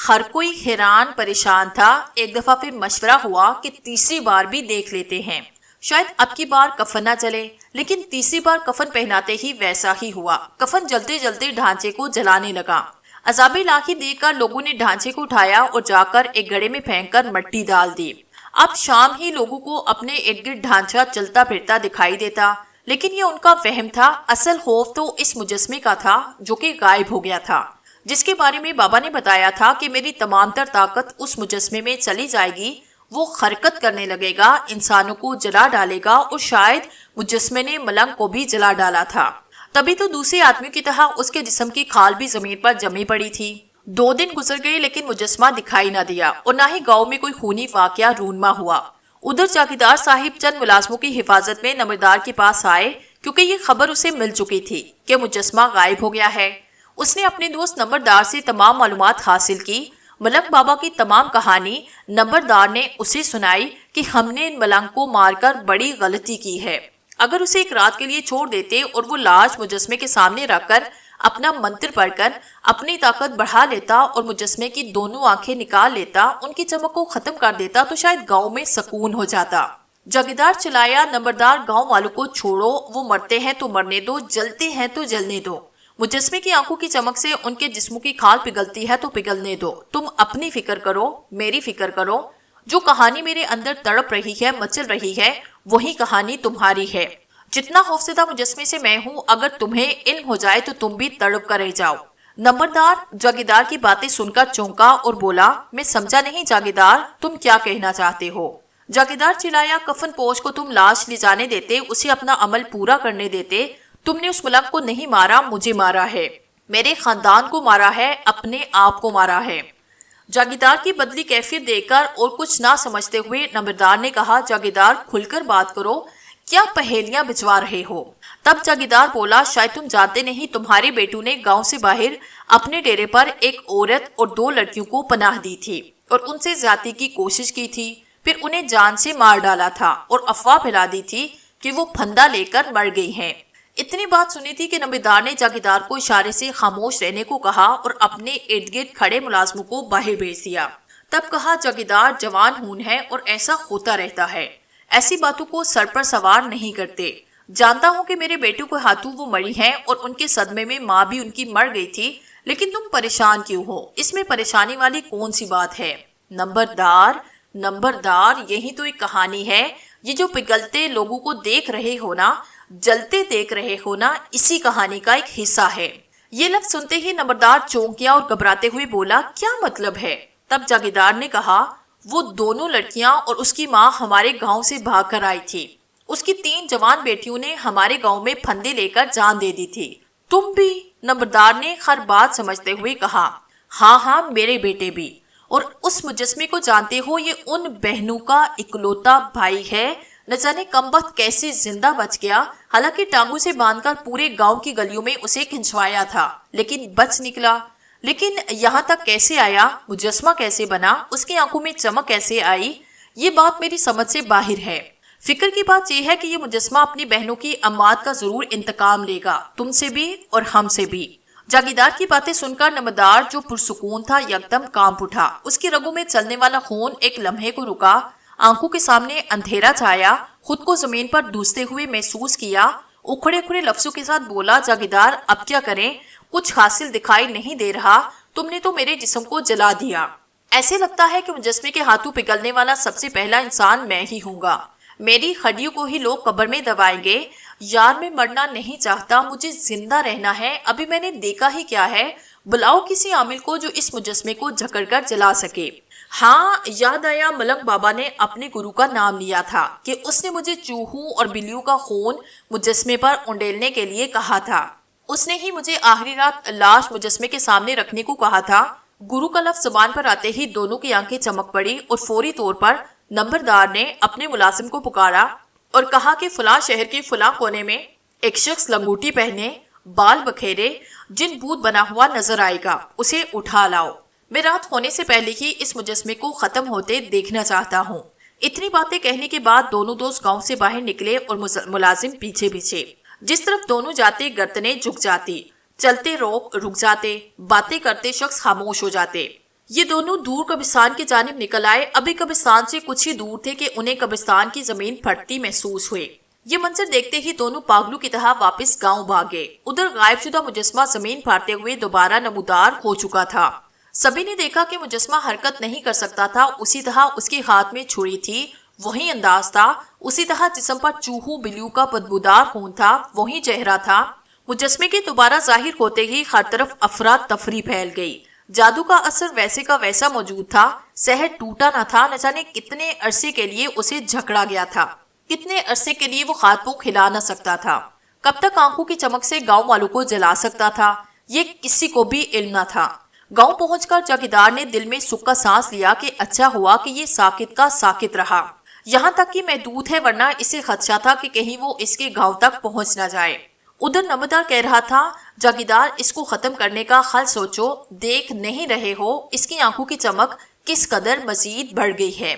ہر کوئی حیران پریشان تھا۔ ایک دفعہ پھر مشورہ ہوا کہ تیسری بار بھی دیکھ لیتے ہیں، شاید اب کی بار کفن نہ چلے، لیکن تیسری بار کفن پہناتے ہی ویسا ہی ہوا۔ کفن جلتے جلتے ڈھانچے کو جلانے لگا۔ عذاب الہی دیکھ کر لوگوں نے ڈھانچے کو اٹھایا اور جا کر ایک گڑھے میں پھینک کر مٹی ڈال دی۔ اب شام ہی لوگوں کو اپنے ارد گرد ڈھانچہ چلتا پھرتا دکھائی دیتا، لیکن یہ ان کا وہم تھا۔ اصل خوف تو اس مجسمے کا تھا جو کہ غائب ہو گیا تھا، جس کے بارے میں بابا نے بتایا تھا کہ میری تمام تر طاقت اس مجسمے میں چلی جائے گی، وہ حرکت کرنے لگے گا، انسانوں کو جلا ڈالے گا، اور شاید مجسمے نے ملنگ کو بھی جلا ڈالا تھا۔ تبھی تو دوسرے آدمیوں کی طرح اس کے جسم کی کھال بھی زمین پر جمی پڑی تھی۔ 2 دن گزر گئے لیکن مجسمہ دکھائی نہ دیا، اور نہ ہی گاؤں میں کوئی خونی واقعہ رونما ہوا۔ ادھر جاگیردار صاحب چند ملازموں کی حفاظت میں نمبردار کے پاس آئے، کیونکہ یہ خبر اسے مل چکی تھی کہ مجسمہ غائب ہو گیا ہے۔ اس نے اپنے دوست نمبردار سے تمام معلومات حاصل کی۔ ملنگ بابا کی تمام کہانی نمبردار نے اسے سنائی کہ ہم نے ملنگ کو مار کر بڑی غلطی کی ہے۔ اگر اسے ایک رات کے لیے چھوڑ دیتے اور وہ لاش مجسمے کے سامنے رکھ کر اپنا منتر پڑھ کر اپنی طاقت بڑھا لیتا اور مجسمے کی دونوں آنکھیں نکال لیتا، ان کی چمک کو ختم کر دیتا، تو شاید گاؤں میں سکون ہو جاتا۔ جاگیردار چلایا، نمبردار گاؤں والوں کو چھوڑو، وہ مرتے ہیں تو مرنے دو، جلتے ہیں تو جلنے دو۔ مجسمے کی آنکھوں کی چمک سے ان کے جسموں کی کھال پگھلتی ہے تو پگھلنے دو۔ تم اپنی فکر کرو، میری فکر کرو۔ جو کہانی میرے اندر تڑپ رہی ہے، مچل رہی ہے، وہی کہانی تمہاری ہے۔ جتنا خوفزدہ مجسمے سے میں ہوں، اگر تمہیں علم ہو جائے تو تم بھی تڑپ کر رہ جاؤ۔ نمبردار جاگیردار کی باتیں سن کر چونکا اور بولا، میں سمجھا نہیں جاگیردار، تم کیا کہنا چاہتے ہو؟ جاگیردار چلایا، کفن پوش کو تم لاش لے جانے دیتے، اسے اپنا عمل پورا کرنے دیتے۔ تم نے اس ملنگ کو نہیں مارا، مجھے مارا ہے، میرے خاندان کو مارا ہے، اپنے آپ کو مارا ہے۔ جاگیردار کی بدلی کیفیت دیکھ کر اور کچھ نہ سمجھتے ہوئے نمبردار نے کہا، جاگیردار کھل کر بات کرو، کیا پہیلیاں بچوا رہے ہو؟ تب جاگیردار بولا، شاید تم جانتے نہیں، تمہارے بیٹوں نے گاؤں سے باہر اپنے ڈیرے پر ایک عورت اور 2 لڑکیوں کو پناہ دی تھی اور ان سے زیادتی کی کوشش کی تھی، پھر انہیں جان سے مار ڈالا تھا اور افواہ پھیلا دی تھی کہ وہ پھندا لے کر مر گئی ہیں۔ اتنی بات سنی تھی کہ نمبردار نے جاگیردار کو اشارے سے خاموش رہنے کو کہا اور اپنے ارد گرد کھڑے ملازموں کو باہر بھیج دیا۔ تب کہا، جاگیردار جوان ہون ہے اور ایسا ہوتا رہتا ہے، ایسی باتوں کو سر پر سوار نہیں کرتے۔ جانتا ہوں کہ میرے بیٹوں کے ہاتھوں وہ مری ہیں اور ان کے صدمے میں ماں بھی ان کی مر گئی تھی، لیکن تم پریشان کیوں ہو؟ اس میں پریشانی والی کون سی بات ہے؟ نمبردار یہی تو ایک کہانی ہے، یہ جو پگھلتے لوگوں کو دیکھ رہے ہو نا، جلتے دیکھ رہے ہو نا، اسی کہانی کا ایک حصہ ہے۔ یہ لفظ سنتے ہی نمبردار چونک گیا اور گھبراتے ہوئے بولا، کیا مطلب ہے؟ تب جاگیردار نے کہا، وہ دونوں لڑکیاں اور اس کی ماں ہمارے گاؤں سے بھاگ کر آئی تھی۔ اس کی 3 جوان بیٹیوں نے ہمارے گاؤں میں پھندے لے کر جان دے دی تھی۔ تم بھی؟ نمبردار نے ہر بات سمجھتے ہوئے کہا، ہاں میرے بیٹے بھی۔ اور اس مجسمے کو جانتے ہو، یہ ان بہنوں کا اکلوتا بھائی ہے نہ جانے کم وقت کیسے زندہ بچ گیا، حالانکہ ٹانگوں سے باندھ کر پورے گاؤں کی گلیوں میں اسے کھنچوایا تھا، لیکن بچ نکلا۔ لیکن یہاں تک کیسے آیا، مجسمہ کیسے بنا، اس کی آنکھوں میں چمک کیسے آئی، یہ بات میری سمجھ سے باہر ہے۔ فکر کی بات یہ ہے کہ یہ مجسمہ اپنی بہنوں کی اموات کا ضرور انتقام لے گا، تم سے بھی اور ہم سے بھی۔ جاگیردار کی باتیں سن کر نمبردار جو پرسکون تھا یکدم کانپ اٹھا۔ اس کی رگوں میں چلنے والا خون ایک لمحے کو رکا، آنکھوں کے سامنے اندھیرا چھایا، خود کو زمین پر ڈوستے ہوئے محسوس کیا، اکھڑے اکھڑے لفظوں کے ساتھ بولا، جاگیردار اب کیا کریں، کچھ حاصل دکھائی نہیں دے رہا، تم نے تو میرے جسم کو جلا دیا۔ ایسے لگتا ہے کہ مجسمے کے ہاتھوں پگھلنے والا سب سے پہلا انسان میں ہی ہوں گا، میری ہڈیوں کو ہی لوگ قبر میں دبائیں گے۔ یار میں مرنا نہیں چاہتا، مجھے زندہ رہنا ہے، ابھی میں نے دیکھا ہی کیا ہے، بلاؤ کسی عامل کو جو اس مجسمے کو جکڑ کر جلا سکے۔ ہاں یاد آیا، ملنگ بابا نے اپنے گرو کا نام لیا تھا کہ اس نے مجھے چوہوں اور بلیوں کا خون مجسمے پر انڈیلنے کے لیے کہا تھا، اس نے ہی مجھے آخری رات لاش مجسمے کے سامنے رکھنے کو کہا تھا۔ گرو کا لفظ زبان پر آتے ہی دونوں کی آنکھیں چمک پڑی اور فوری طور پر نمبردار نے اپنے ملازم کو پکارا اور کہا کہ فلاں شہر کے فلاں کونے میں ایک شخص لنگوٹی پہنے، بال بکھیرے، جن بھوت بنا ہوا نظر آئے گا، اسے اٹھا لاؤ، میں رات ہونے سے پہلے ہی اس مجسمے کو ختم ہوتے دیکھنا چاہتا ہوں۔ اتنی باتیں کہنے کے بعد دونوں دوست گاؤں سے باہر نکلے اور ملازم پیچھے پیچھے۔ جس طرف دونوں جاتے گردنیں جھک جاتی، چلتے رک جاتے، باتیں کرتے شخص خاموش ہو جاتے۔ یہ دونوں دور قبرستان کی جانب نکل آئے، ابھی قبرستان سے کچھ ہی دور تھے کہ انہیں قبرستان کی زمین پھٹتی محسوس ہوئے۔ یہ منظر دیکھتے ہی دونوں پاگلوں کی طرح واپس گاؤں بھاگے۔ ادھر غائب شدہ مجسمہ زمین پھاڑتے ہوئے دوبارہ نمودار ہو چکا تھا۔ سبھی نے دیکھا کہ مجسمہ حرکت نہیں کر سکتا تھا، اسی طرح اس کے ہاتھ میں چھری تھی، وہی انداز تھا، اسی طرح جسم پر چوہوں بلیوں کا بدبودار خون تھا، وہی چہرہ تھا۔ مجسمے کے دوبارہ ظاہر ہوتے ہی ہر طرف افراتفری پھیل گئی۔ جادو کا اثر ویسے کا ویسا موجود تھا، سحر ٹوٹا نہ تھا، نہ جانے کتنے عرصے کے لیے اسے جھکڑا گیا تھا، کتنے عرصے کے لیے وہ ہاتھ پاؤں کھلا نہ سکتا تھا، کب تک آنکھوں کی چمک سے گاؤں والوں کو جلا سکتا تھا، یہ کسی کو بھی علم نہ تھا۔ گاؤں پہنچ کر جاگیردار نے دل میں سکھ کا سانس لیا کہ اچھا ہوا کہ یہ ساکت کا ساکت رہا، یہاں تک کہ محدود ہے، ورنہ اسے خدشہ تھا کہ کہیں وہ اس کے گاؤں تک پہنچ نہ جائے۔ ادھر نمبردار کہہ رہا تھا، جاگیردار اس کو ختم کرنے کا حل سوچو، دیکھ نہیں رہے ہو اس کی آنکھوں کی چمک کس قدر مزید بڑھ گئی ہے،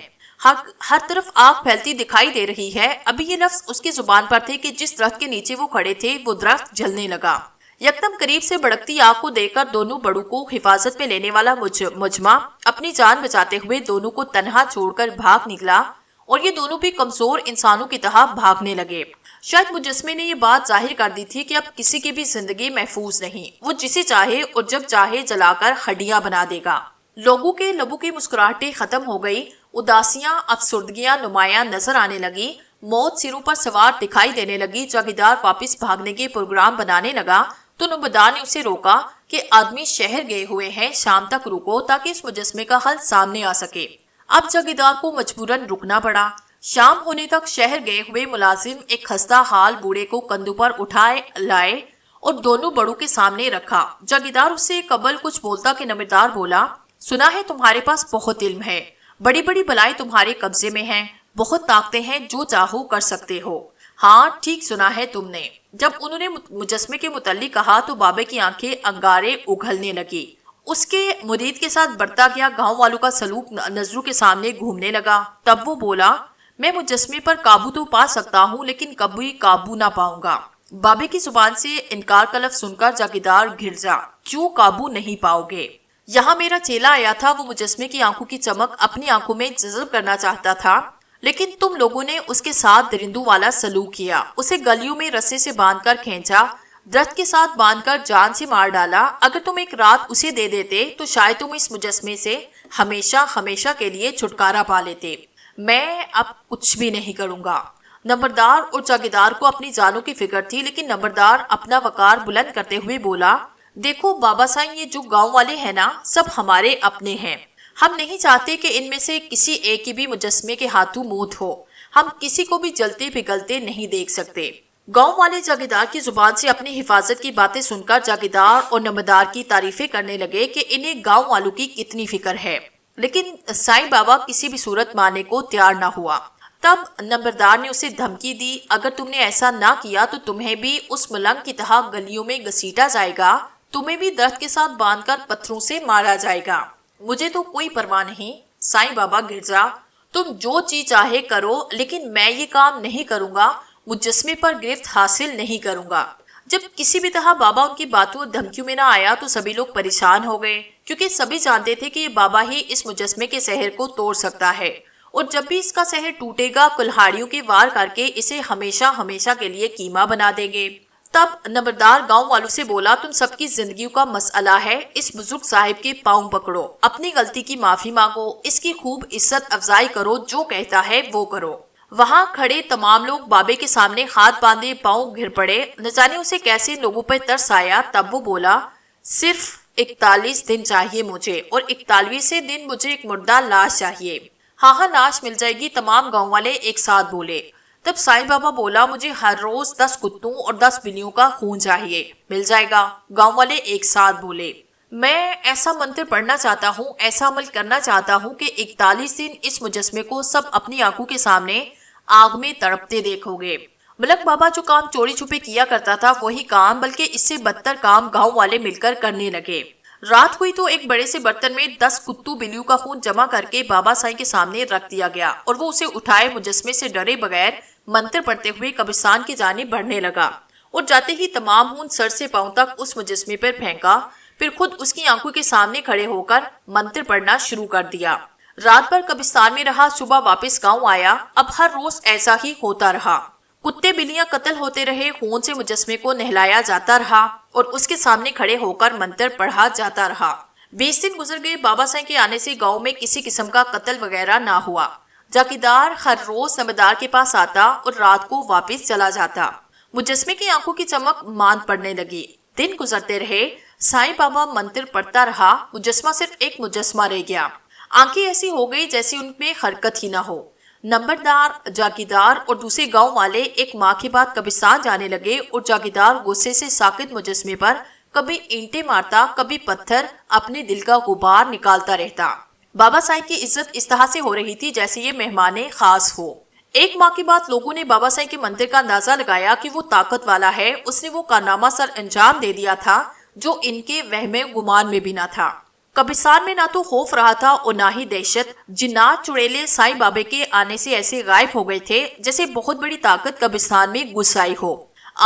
ہر طرف آگ پھیلتی دکھائی دے رہی ہے۔ ابھی یہ لفظ اس کی زبان پر تھے کہ جس درخت کے نیچے وہ کھڑے تھے وہ درخت جلنے لگا۔ یکدم قریب سے بھڑکتی آگ کو دیکھ کر دونوں بڑوں کو حفاظت میں لینے والا مجمع اپنی جان بچاتے ہوئے دونوں کو تنہا چھوڑ کر بھاگ نکلا، اور یہ دونوں بھی کمزور انسانوں کی طرح بھاگنے لگے۔ شاید مجسمے نے یہ بات ظاہر کر دی تھی کہ اب کسی کی بھی زندگی محفوظ نہیں، وہ جسے چاہے اور جب چاہے جلا کر ہڈیاں بنا دے گا۔ لوگوں کے لبوں کی مسکراہٹیں ختم ہو گئی، اداسیاں، افسردگیاں نمایاں نظر آنے لگی، موت سروں پر سوار دکھائی دینے لگی۔ جاگیردار واپس بھاگنے کے پروگرام بنانے لگا تو نمبردار نے اسے روکا کہ آدمی شہر گئے ہوئے ہیں، شام تک رکو تاکہ اس مجسمے کا حل سامنے آ سکے۔ اب جاگیردار کو مجبوراً رکنا پڑا۔ شام ہونے تک شہر گئے ہوئے ملازم ایک خستہ حال بوڑھے کو کندھوں پر اٹھائے لائے اور دونوں بڑوں کے سامنے رکھا۔ جاگیردار اس سے قبل کچھ بولتا کہ نمبردار بولا، سنا ہے تمہارے پاس بہت علم ہے، بڑی بڑی بلائیں تمہارے قبضے میں ہیں، بہت طاقتیں ہیں، جو چاہو کر سکتے ہو۔ ہاں ٹھیک سنا ہے تم نے۔ جب انہوں نے مجسمے کے متعلق کہا تو بابے کی آنکھیں انگارے اگھلنے لگی۔ اس کے مرید کے ساتھ بڑھتا گیا گاؤں والوں کا سلوک نظروں کے سامنے گھومنے لگا۔ تب وہ بولا، میں مجسمے پر قابو تو پا سکتا ہوں لیکن کبھی قابو نہ پاؤں گا۔ بابے کی زبان سے انکار کا لفظ سن کر جاگیردار گھر جا، کیوں قابو نہیں پاؤ گے؟ یہاں میرا چیلا آیا تھا، وہ مجسمے کی آنکھوں کی چمک اپنی آنکھوں میں جذب کرنا چاہتا تھا، لیکن تم لوگوں نے اس کے ساتھ درندوں والا سلوک کیا، اسے گلیوں میں رسے سے باندھ کر کھینچا، درخت کے ساتھ باندھ کر جان سے مار ڈالا۔ اگر تم ایک رات اسے دے دیتے تو شاید تم اس مجسمے سے ہمیشہ ہمیشہ کے لیے چھٹکارا پا لیتے۔ میں اب کچھ بھی نہیں کروں گا۔ نمبردار اور جاگیردار کو اپنی جانوں کی فکر تھی، لیکن نمبردار اپنا وقار بلند کرتے ہوئے بولا، دیکھو بابا صاحب، یہ جو گاؤں والے ہیں نا، سب ہمارے اپنے ہیں، ہم نہیں چاہتے کہ ان میں سے کسی ایک کی بھی مجسمے کے ہاتھوں موت ہو، ہم کسی کو بھی جلتے پگھلتے نہیں دیکھ سکتے۔ گاؤں والے جاگیردار کی زبان سے اپنی حفاظت کی باتیں سن کر جاگیردار اور نمبردار کی تعریفیں کرنے لگے کہ انہیں گاؤں والوں کی کتنی فکر ہے، لیکن سائیں بابا کسی بھی صورت ماننے کو تیار نہ ہوا۔ تب نمبردار نے اسے دھمکی دی، اگر تم نے ایسا نہ کیا تو تمہیں بھی اس ملنگ کی طرح گلیوں میں گھسیٹا جائے گا، تمہیں بھی درد کے ساتھ باندھ کر پتھروں سے مارا جائے گا۔ مجھے تو کوئی پرواہ نہیں سائیں بابا گرجا، تم جو چیز چاہے کرو، لیکن میں یہ کام نہیں کروں گا، مجسمے پر گرفت حاصل نہیں کروں گا۔ جب کسی بھی طرح بابا ان کی باتوں اور دھمکیوں میں نہ آیا تو سبھی لوگ پریشان ہو گئے، کیونکہ سبھی جانتے تھے کہ یہ بابا ہی اس مجسمے کے سحر کو توڑ سکتا ہے، اور جب بھی اس کا سحر ٹوٹے گا کلہاڑیوں کے وار کر کے اسے ہمیشہ ہمیشہ کے لیے کیما بنا دیں گے۔ تب نمبردار گاؤں والوں سے بولا، تم سب کی زندگیوں کا مسئلہ ہے، اس بزرگ صاحب کے پاؤں پکڑو، اپنی غلطی کی معافی مانگو، اس کی خوب عزت افزائی کرو، جو کہتا ہے وہ کرو۔ وہاں کھڑے تمام لوگ بابے کے سامنے ہاتھ باندھے پاؤں گر پڑے، نہ جانے اسے کیسے لوگوں پر ترس آیا۔ تب وہ بولا، صرف 41 دن چاہیے مجھے، اور 41ویں دن مجھے ایک مردہ لاش چاہیے۔ ہاں ہاں لاش مل جائے گی، تمام گاؤں والے ایک ساتھ بولے۔ تب سائیں بابا بولا، مجھے ہر روز 10 کتوں اور 10 بلیوں کا خون چاہیے۔ مل جائے گا، گاؤں والے ایک ساتھ بولے۔ میں ایسا منتر پڑھنا چاہتا ہوں، ایسا عمل کرنا چاہتا ہوں کہ 41 دن اس مجسمے کو سب اپنی آنکھوں کے سامنے آگ میں تڑپتے دیکھو گے۔ ملک بابا جو کام چوری چھپے کیا کرتا تھا وہی کام، بلکہ اس سے بدتر کام گاؤں والے مل کر کرنے لگے۔ رات ہوئی تو ایک بڑے سے برتن میں 10 کتوں بلیوں کا خون جمع کر کے بابا سائیں کے سامنے رکھ دیا گیا، اور وہ اسے اٹھائے مجسمے سے ڈرے بغیر منتر پڑھتے ہوئے قبرستان کی جانب بڑھنے لگا، اور جاتے ہی تمام خون سر سے پاؤں تک اس مجسمے پر پھینکا، پھر خود اس کی آنکھوں کے سامنے کھڑے ہو کر منتر پڑھنا شروع کر دیا۔ رات بھر قبرستان میں رہا، صبح واپس گاؤں آیا۔ اب ہر روز ایسا ہی ہوتا رہا، کتے بلیاں قتل ہوتے رہے، خون سے مجسمے کو نہلایا جاتا رہا، اور اس کے سامنے کھڑے ہو کر منتر پڑھا جاتا رہا۔ 20 دن گزر گئے، بابا سائیں کے آنے سے گاؤں میں کسی قسم کا قتل وغیرہ نہ ہوا۔ جاگیردار ہر روز نمبردار کے پاس آتا اور رات کو واپس چلا جاتا۔ مجسمے کی آنکھوں کی چمک ماند پڑنے لگی۔ دن گزرتے رہے، سائیں بابا منتر پڑھتا رہا، مجسمہ صرف ایک مجسمہ رہ گیا۔ آنکھیں ایسی ہو گئی جیسے ان میں حرکت ہی نہ ہو۔ نمبردار، جاگیردار اور دوسرے گاؤں والے ایک ماہ کے بعد قبرستان جانے لگے، اور جاگیردار غصے سے ساکت مجسمے پر کبھی اینٹیں مارتا، کبھی پتھر، اپنے دل کا غبار نکالتا رہتا۔ بابا سائیں کی عزت اس طرح سے ہو رہی تھی جیسے یہ مہمان خاص ہو۔ ایک ماہ کے بعد لوگوں نے بابا سائیں کے منتر کا اندازہ لگایا کہ وہ طاقت والا ہے، اس نے وہ کارنامہ سر انجام دے دیا تھا جو ان کے وہم گمان میں بھی نہ تھا۔ قبرستان میں نہ تو خوف رہا تھا اور نہ ہی دہشت۔ جنات چڑیلے سائیں بابے کے آنے سے ایسے غائب ہو گئے تھے جیسے بہت بڑی طاقت قبرستان میں گھس آئی ہو۔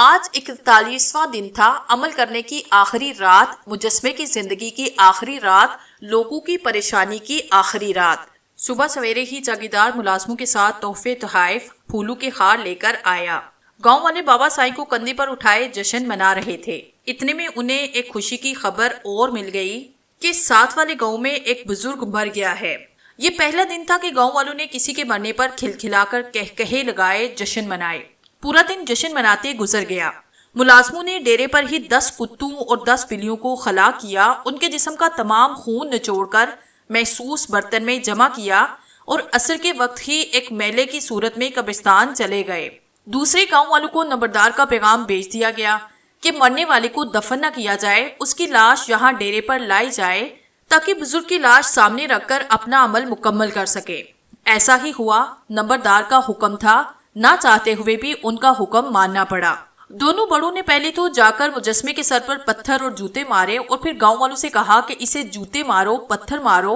آج 41واں دن تھا، عمل کرنے کی آخری رات، مجسمے کی زندگی کی آخری رات، لوگوں کی پریشانی کی آخری رات۔ صبح سویرے ہی جاگیردار ملازموں کے ساتھ تحفے تحائف، پھولوں کے ہار لے کر آیا۔ گاؤں والے بابا سائیں کو کندھے پر اٹھائے جشن منا رہے تھے۔ اتنے میں انہیں ایک خوشی کی خبر اور مل گئی کہ ساتھ والے گاؤں میں ایک بزرگ مر گیا ہے۔ یہ پہلا دن تھا کہ گاؤں والوں نے کسی کے مرنے پر کھلکھلا کر کہے لگائے، جشن منائے۔ پورا دن جشن مناتے گزر گیا۔ ملازموں نے ڈیرے پر ہی 10 کتوں اور 10 بلیوں کو خلا کیا، ان کے جسم کا تمام خون نچوڑ کر محسوس برتن میں جمع کیا، اور عصر کے وقت ہی ایک میلے کی صورت میں قبرستان چلے گئے۔ دوسرے گاؤں والوں کو نمبردار کا پیغام بھیج دیا گیا کہ مرنے والے کو دفن نہ کیا جائے، اس کی لاش یہاں ڈیرے پر لائی جائے تاکہ بزرگ کی لاش سامنے رکھ کر اپنا عمل مکمل کر سکے۔ ایسا ہی ہوا، نمبردار کا حکم تھا، نہ چاہتے ہوئے بھی ان کا حکم ماننا پڑا۔ دونوں بڑوں نے پہلے تو جا کر مجسمے کے سر پر پتھر اور جوتے مارے، اور پھر گاؤں والوں سے کہا کہ اسے جوتے مارو، پتھر مارو،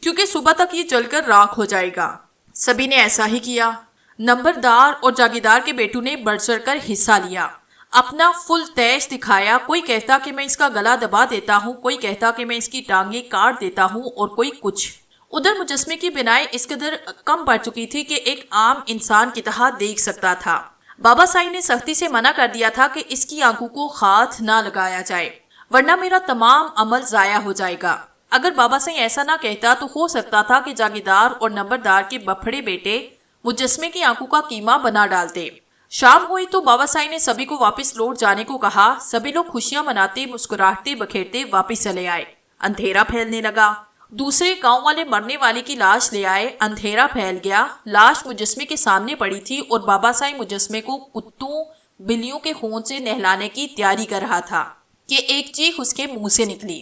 کیونکہ صبح تک یہ جل کر راکھ ہو جائے گا۔ سبھی نے ایسا ہی کیا۔ نمبردار اور جاگیردار کے بیٹوں نے بڑھ چڑھ کر حصہ لیا، اپنا فل تیش دکھایا۔ کوئی کہتا کہ میں اس کا گلا دبا دیتا ہوں، کوئی کہتا کہ میں اس کی ٹانگیں کاٹ دیتا ہوں، اور کوئی کچھ۔ ادھر مجسمے کی بنائی اس قدر کم پڑ چکی تھی کہ ایک عام انسان کی طرح دیکھ سکتا تھا۔ بابا سائیں نے سختی سے منع کر دیا تھا کہ اس کی آنکھوں کو ہاتھ نہ لگایا جائے، ورنہ میرا تمام عمل ضائع ہو جائے گا۔ اگر بابا سائیں ایسا نہ کہتا تو ہو سکتا تھا کہ جاگیردار اور نمبردار کے بپھڑے بیٹے مجسمے کی آنکھوں کا قیمہ بنا ڈالتے۔ شام ہوئی تو بابا سائیں نے سبھی کو واپس لوٹ جانے کو کہا۔ سبھی لوگ خوشیاں مناتے، مسکراہٹے بکھیرتے واپس چلے آئے۔ اندھیرا پھیلنے لگا۔ دوسرے گاؤں والے مرنے والے کی لاش لے آئے۔ اندھیرا پھیل گیا۔ لاش مجسمے کے سامنے پڑی تھی، اور بابا سائیں مجسمے کو کتوں بلیوں کے خون سے نہلانے کی تیاری کر رہا تھا کہ ایک چیخ اس کے منہ سے نکلی۔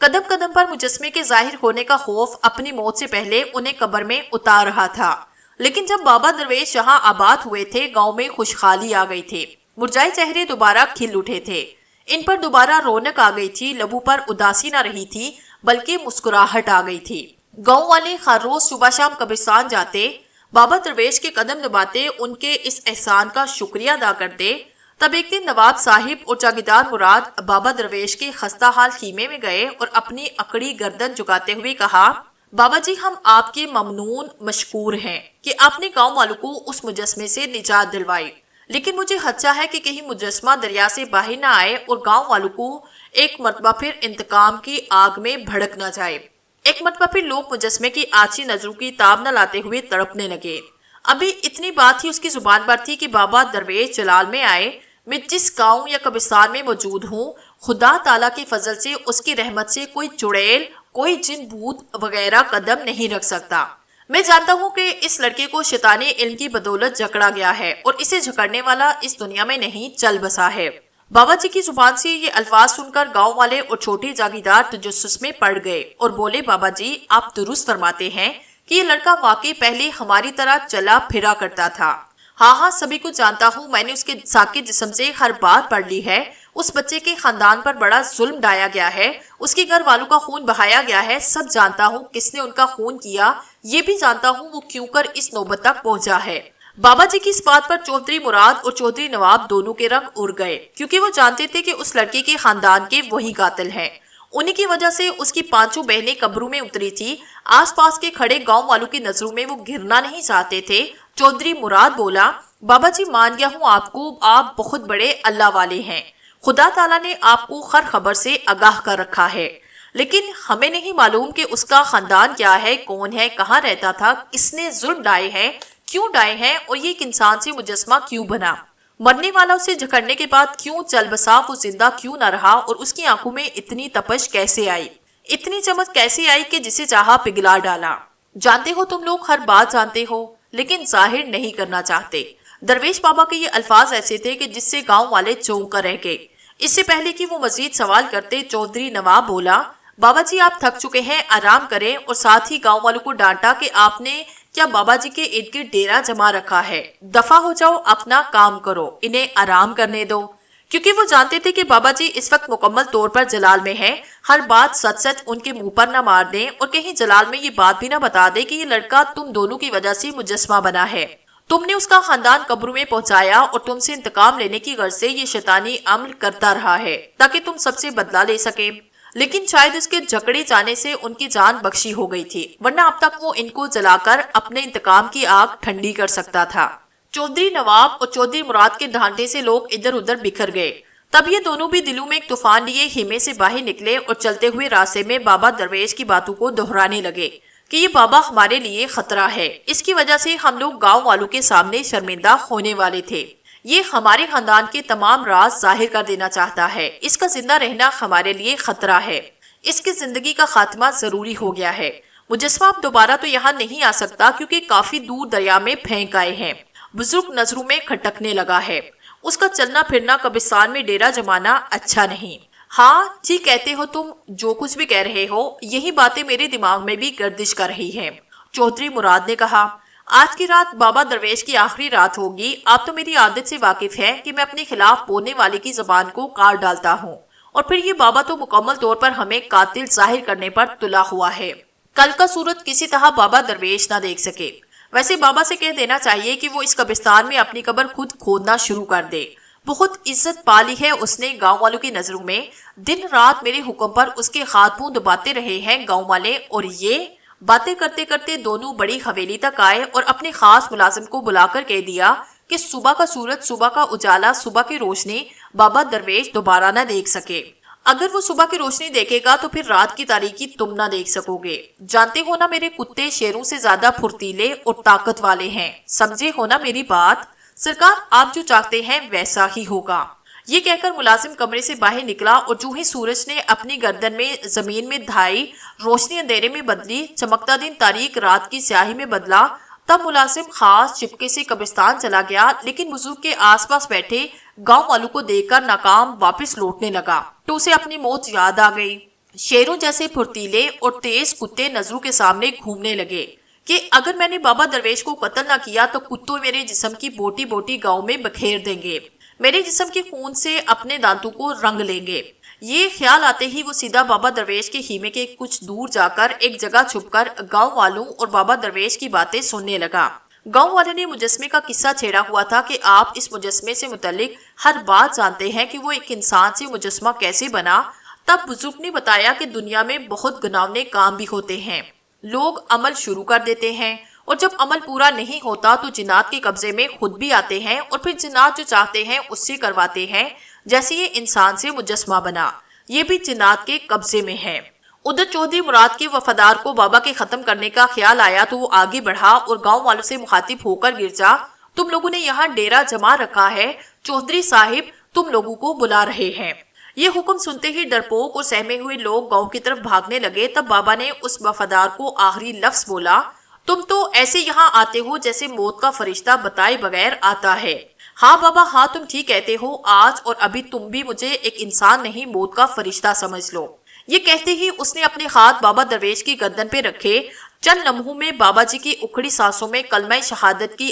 قدم قدم پر مجسمے کے ظاہر ہونے کا خوف اپنی موت سے پہلے انہیں قبر میں اتار رہا تھا۔ لیکن جب بابا درویش یہاں آباد ہوئے تھے، گاؤں میں خوشحالی آ گئی تھی، مرجھائے چہرے دوبارہ کھل اٹھے تھے، ان پر دوبارہ رونق آ گئی تھی، لبوں پر اداسی نہ رہی تھی بلکہ مسکراہٹ آ گئی تھی۔ گاؤں والے ہر روز صبح شام قبرستان جاتے، بابا درویش کے قدم دباتے، ان کے اس احسان کا شکریہ ادا کرتے۔ تب ایک دن نواب صاحب اور جاگیردار مراد بابا درویش کے خستہ حال خیمے میں گئے اور اپنی اکڑی گردن جھکاتے ہوئے کہا، بابا جی ہم آپ کے ممنون مشکور ہیں کہ آپ نے گاؤں والوں کو اس مجسمے سے نجات دلوائی، لیکن مجھے خدشہ ہے کہ کہیں مجسمہ دریا سے باہر نہ آئے اور گاؤں والوں کو ایک مرتبہ پھر انتقام کی آگ میں بھڑک نہ جائے۔ ایک مرتبہ پھر لوگ مجسمے کی آچی نظروں کی تاب نہ لاتے ہوئے تڑپنے لگے۔ ابھی اتنی بات ہی اس کی زبان پر تھی کہ بابا درویش جلال میں آئے، میں جس گاؤں یا قبرستان میں موجود ہوں، خدا تعالیٰ کے فضل سے، اس کی رحمت سے کوئی چڑیل، کوئی جن بھوت وغیرہ قدم نہیں رکھ سکتا۔ میں جانتا ہوں کہ اس لڑکے کو شیطانی علم کی بدولت جکڑا گیا ہے اور اسے جھکڑنے والا اس دنیا میں نہیں چل بسا ہے۔ بابا جی کی زبان سے یہ الفاظ سن کر گاؤں والے اور چھوٹے جاگیردار تجسس میں پڑ گئے اور بولے، بابا جی آپ درست فرماتے ہیں کہ یہ لڑکا واقعی پہلے ہماری طرح چلا پھرا کرتا تھا۔ ہاں سبھی کچھ جانتا ہوں، میں نے اس کے ساکت جسم سے ہر بات پڑھ لی ہے۔ اس بچے کے خاندان پر بڑا ظلم ڈھایا گیا ہے، اس کے گھر والوں کا خون بہایا گیا ہے، سب جانتا ہوں کس نے ان کا خون کیا، یہ بھی جانتا ہوں وہ کیوں کر اس نوبت تک پہنچا ہے۔ بابا جی کی اس بات پر چودھری مراد اور چودھری نواب دونوں کے رنگ اڑ گئے، کیونکہ وہ جانتے تھے کہ اس لڑکے کے خاندان کے وہی قاتل ہیں۔ انہی کی وجہ سے اس کی پانچوں بہنیں قبروں میں اتری تھی۔ آس پاس کے کھڑے گاؤں والوں کی نظروں میں وہ گرنا نہیں چاہتے تھے۔ چودھری مراد بولا، بابا جی مان گیا ہوں آپ کو، آپ بہت بڑے اللہ والے ہیں، خدا تعالیٰ نے آپ کو خر خبر سے آگاہ کر رکھا ہے، لیکن ہمیں نہیں معلوم کہ اس کا خاندان کیا ہے، کون ہے، کہاں رہتا تھا، کس نے ظلم ڈائے ہیں، کیوں ڈائے ہیں، اور یہ ایک انسان سے مجسمہ کیوں بنا، مرنے والا اسے جھکڑنے کے بعد کیوں چل بسا، وہ زندہ کیوں نہ رہا، اور اس کی آنکھوں میں اتنی تپش کیسے آئی، اتنی چمک کیسے آئی کہ جسے چاہا پگھلا ڈالا۔ جانتے ہو تم لوگ ہر بات جانتے ہو، لیکن ظاہر نہیں کرنا چاہتے۔ درویش بابا کے یہ الفاظ ایسے تھے کہ جس سے گاؤں والے چونک کر رہ گئے۔ اس سے پہلے کہ وہ مزید سوال کرتے، چودھری نواب بولا، بابا جی آپ تھک چکے ہیں، آرام کریں، اور ساتھ ہی گاؤں والوں کو ڈانٹا کہ آپ نے کیا بابا جی کے ارد گرد ڈیرا جما رکھا ہے، دفع ہو جاؤ، اپنا کام کرو، انہیں آرام کرنے دو۔ کیونکہ وہ جانتے تھے کہ بابا جی اس وقت مکمل طور پر جلال میں ہیں، ہر بات سچ سچ ان کے منہ پر نہ مار دیں اور کہیں جلال میں یہ بات بھی نہ بتا دے کہ یہ لڑکا تم دونوں کی وجہ سے مجسمہ بنا ہے، تم نے اس کا خاندان قبروں میں پہنچایا اور تم سے انتقام لینے کی غرض سے یہ شیطانی عمل کرتا رہا ہے تاکہ تم سب سے بدلہ لے سکے، لیکن شاید اس کے جکڑے جانے سے ان کی جان بخشی ہو گئی تھی، ورنہ اب تک وہ ان کو جلا کر اپنے انتقام کی آگ ٹھنڈی کر سکتا تھا۔ چودھری نواب اور چودھری مراد کے ڈھانٹے سے لوگ ادھر ادھر بکھر گئے۔ تب یہ دونوں بھی دلوں میں ایک طوفان لیے خیمے سے باہر نکلے اور چلتے ہوئے راستے میں بابا درویش کی باتوں کو دہرانے لگے کہ یہ بابا ہمارے لیے خطرہ ہے، اس کی وجہ سے ہم لوگ گاؤں والوں کے سامنے شرمندہ ہونے والے تھے، یہ ہمارے خاندان کے تمام راز ظاہر کر دینا چاہتا ہے، اس کا زندہ رہنا ہمارے لیے خطرہ ہے، اس کی زندگی کا خاتمہ ضروری ہو گیا ہے، مجسمہ اب دوبارہ تو یہاں نہیں آ سکتا کیونکہ کافی دور دریا میں پھینک آئے ہیں، بزرگ نظروں میں کھٹکنے لگا ہے، اس کا چلنا پھرنا قبرستان میں ڈیرا جمانا اچھا نہیں۔ ہاں ٹھیک کہتے ہو تم، جو کچھ بھی کہہ رہے ہو، یہی باتیں میرے دماغ میں بھی گردش کر رہی ہیں۔ چودھری مراد نے کہا، آج کی رات بابا درویش کی آخری رات ہوگی، آپ تو میری عادت سے واقف ہیں کہ میں اپنے خلاف بولنے والے کی زبان کو کاٹ ڈالتا ہوں، اور پھر یہ بابا تو مکمل طور پر ہمیں قاتل ظاہر کرنے پر تلا ہوا ہے، کل کا صورت کسی طرح بابا درویش نہ دیکھ سکے۔ ویسے بابا سے کہہ دینا چاہیے کہ وہ اس قبرستان میں اپنی قبر خود کھودنا شروع کر دے، بہت عزت پالی ہے اس نے گاؤں والوں کی نظروں میں، دن رات میرے حکم پر اس کے ہاتھ منہ دباتے رہے ہیں گاؤں والے، اور یہ باتیں کرتے کرتے دونوں بڑی حویلی تک آئے اور اپنے خاص ملازم کو بلا کر کہہ دیا کہ صبح کا سورج، صبح کا اجالا، صبح کی روشنی بابا درویش دوبارہ نہ دیکھ سکے، اگر وہ صبح کی روشنی دیکھے گا تو پھر رات کی تاریکی تم نہ دیکھ سکو گے، جانتے ہو نا میرے کتے شیروں سے زیادہ پھرتیلے اور طاقت والے ہیں، سمجھے ہو نا میری بات، سرکار آپ جو چاہتے ہیں ویسا ہی ہوگا۔ یہ کہہ کر ملازم کمرے سے باہر نکلا اور جو ہی سورج نے اپنی گردن میں زمین میں دھائی، روشنی اندھیرے میں بدلی، چمکتا دن تاریک رات کی سیاہی میں بدلا، تب ملازم خاص چپکے سے قبرستان چلا گیا، لیکن بزرگ کے آس پاس بیٹھے گاؤں والوں کو دیکھ کر ناکام واپس لوٹنے لگا تو اسے اپنی موت یاد آ گئی۔ شیروں جیسے پھرتیلے اور تیز کتے نظروں کے سامنے گھومنے لگے کہ اگر میں نے بابا درویش کو قتل نہ کیا تو کتوں میرے جسم کی بوٹی بوٹی گاؤں میں بکھیر دیں گے، میرے جسم کے خون سے اپنے دانتوں کو رنگ لیں گے۔ یہ خیال آتے ہی وہ سیدھا بابا درویش کے خیمے کے کچھ دور جا کر ایک جگہ چھپ کر گاؤں والوں اور بابا درویش کی باتیں سننے لگا۔ گاؤں والے نے مجسمے کا قصہ چھیڑا ہوا تھا کہ آپ اس مجسمے سے متعلق ہر بات جانتے ہیں کہ وہ ایک انسان سے مجسمہ کیسے بنا۔ تب بزرگ نے بتایا کہ دنیا میں بہت گناونے کام بھی ہوتے ہیں، لوگ عمل شروع کر دیتے ہیں اور جب عمل پورا نہیں ہوتا تو جنات کے قبضے میں خود بھی آتے ہیں اور پھر جنات جو چاہتے ہیں اس سے کرواتے ہیں، جیسے یہ انسان سے مجسمہ بنا، یہ بھی جنات کے قبضے میں ہے۔ ادھر چودھری مراد کے وفادار کو بابا کے ختم کرنے کا خیال آیا تو وہ آگے بڑھا اور گاؤں والوں سے مخاطب ہو کر گرجا، تم لوگوں نے یہاں ڈیرا جما رکھا ہے، چودھری صاحب تم لوگوں کو بلا رہے ہیں۔ یہ حکم سنتے ہی ڈرپوک اور سہمے ہوئے لوگ گاؤں کی طرف بھاگنے لگے۔ تب بابا نے اس وفادار کو آخری لفظ بولا، تم تو ایسے یہاں آتے ہو جیسے موت کا فرشتہ بتائے بغیر آتا ہے۔ ہاں بابا ہاں، تم ٹھیک کہتے ہو، آج اور ابھی تم بھی مجھے ایک انسان نہیں موت کا فرشتہ سمجھ لو۔ یہ کہتے ہی اس نے اپنے ہاتھ بابا درویش کی گردن پہ رکھے۔ چند لمحوں میں بابا جی کی اکھڑی سانسوں میں کلمہ شہادت کی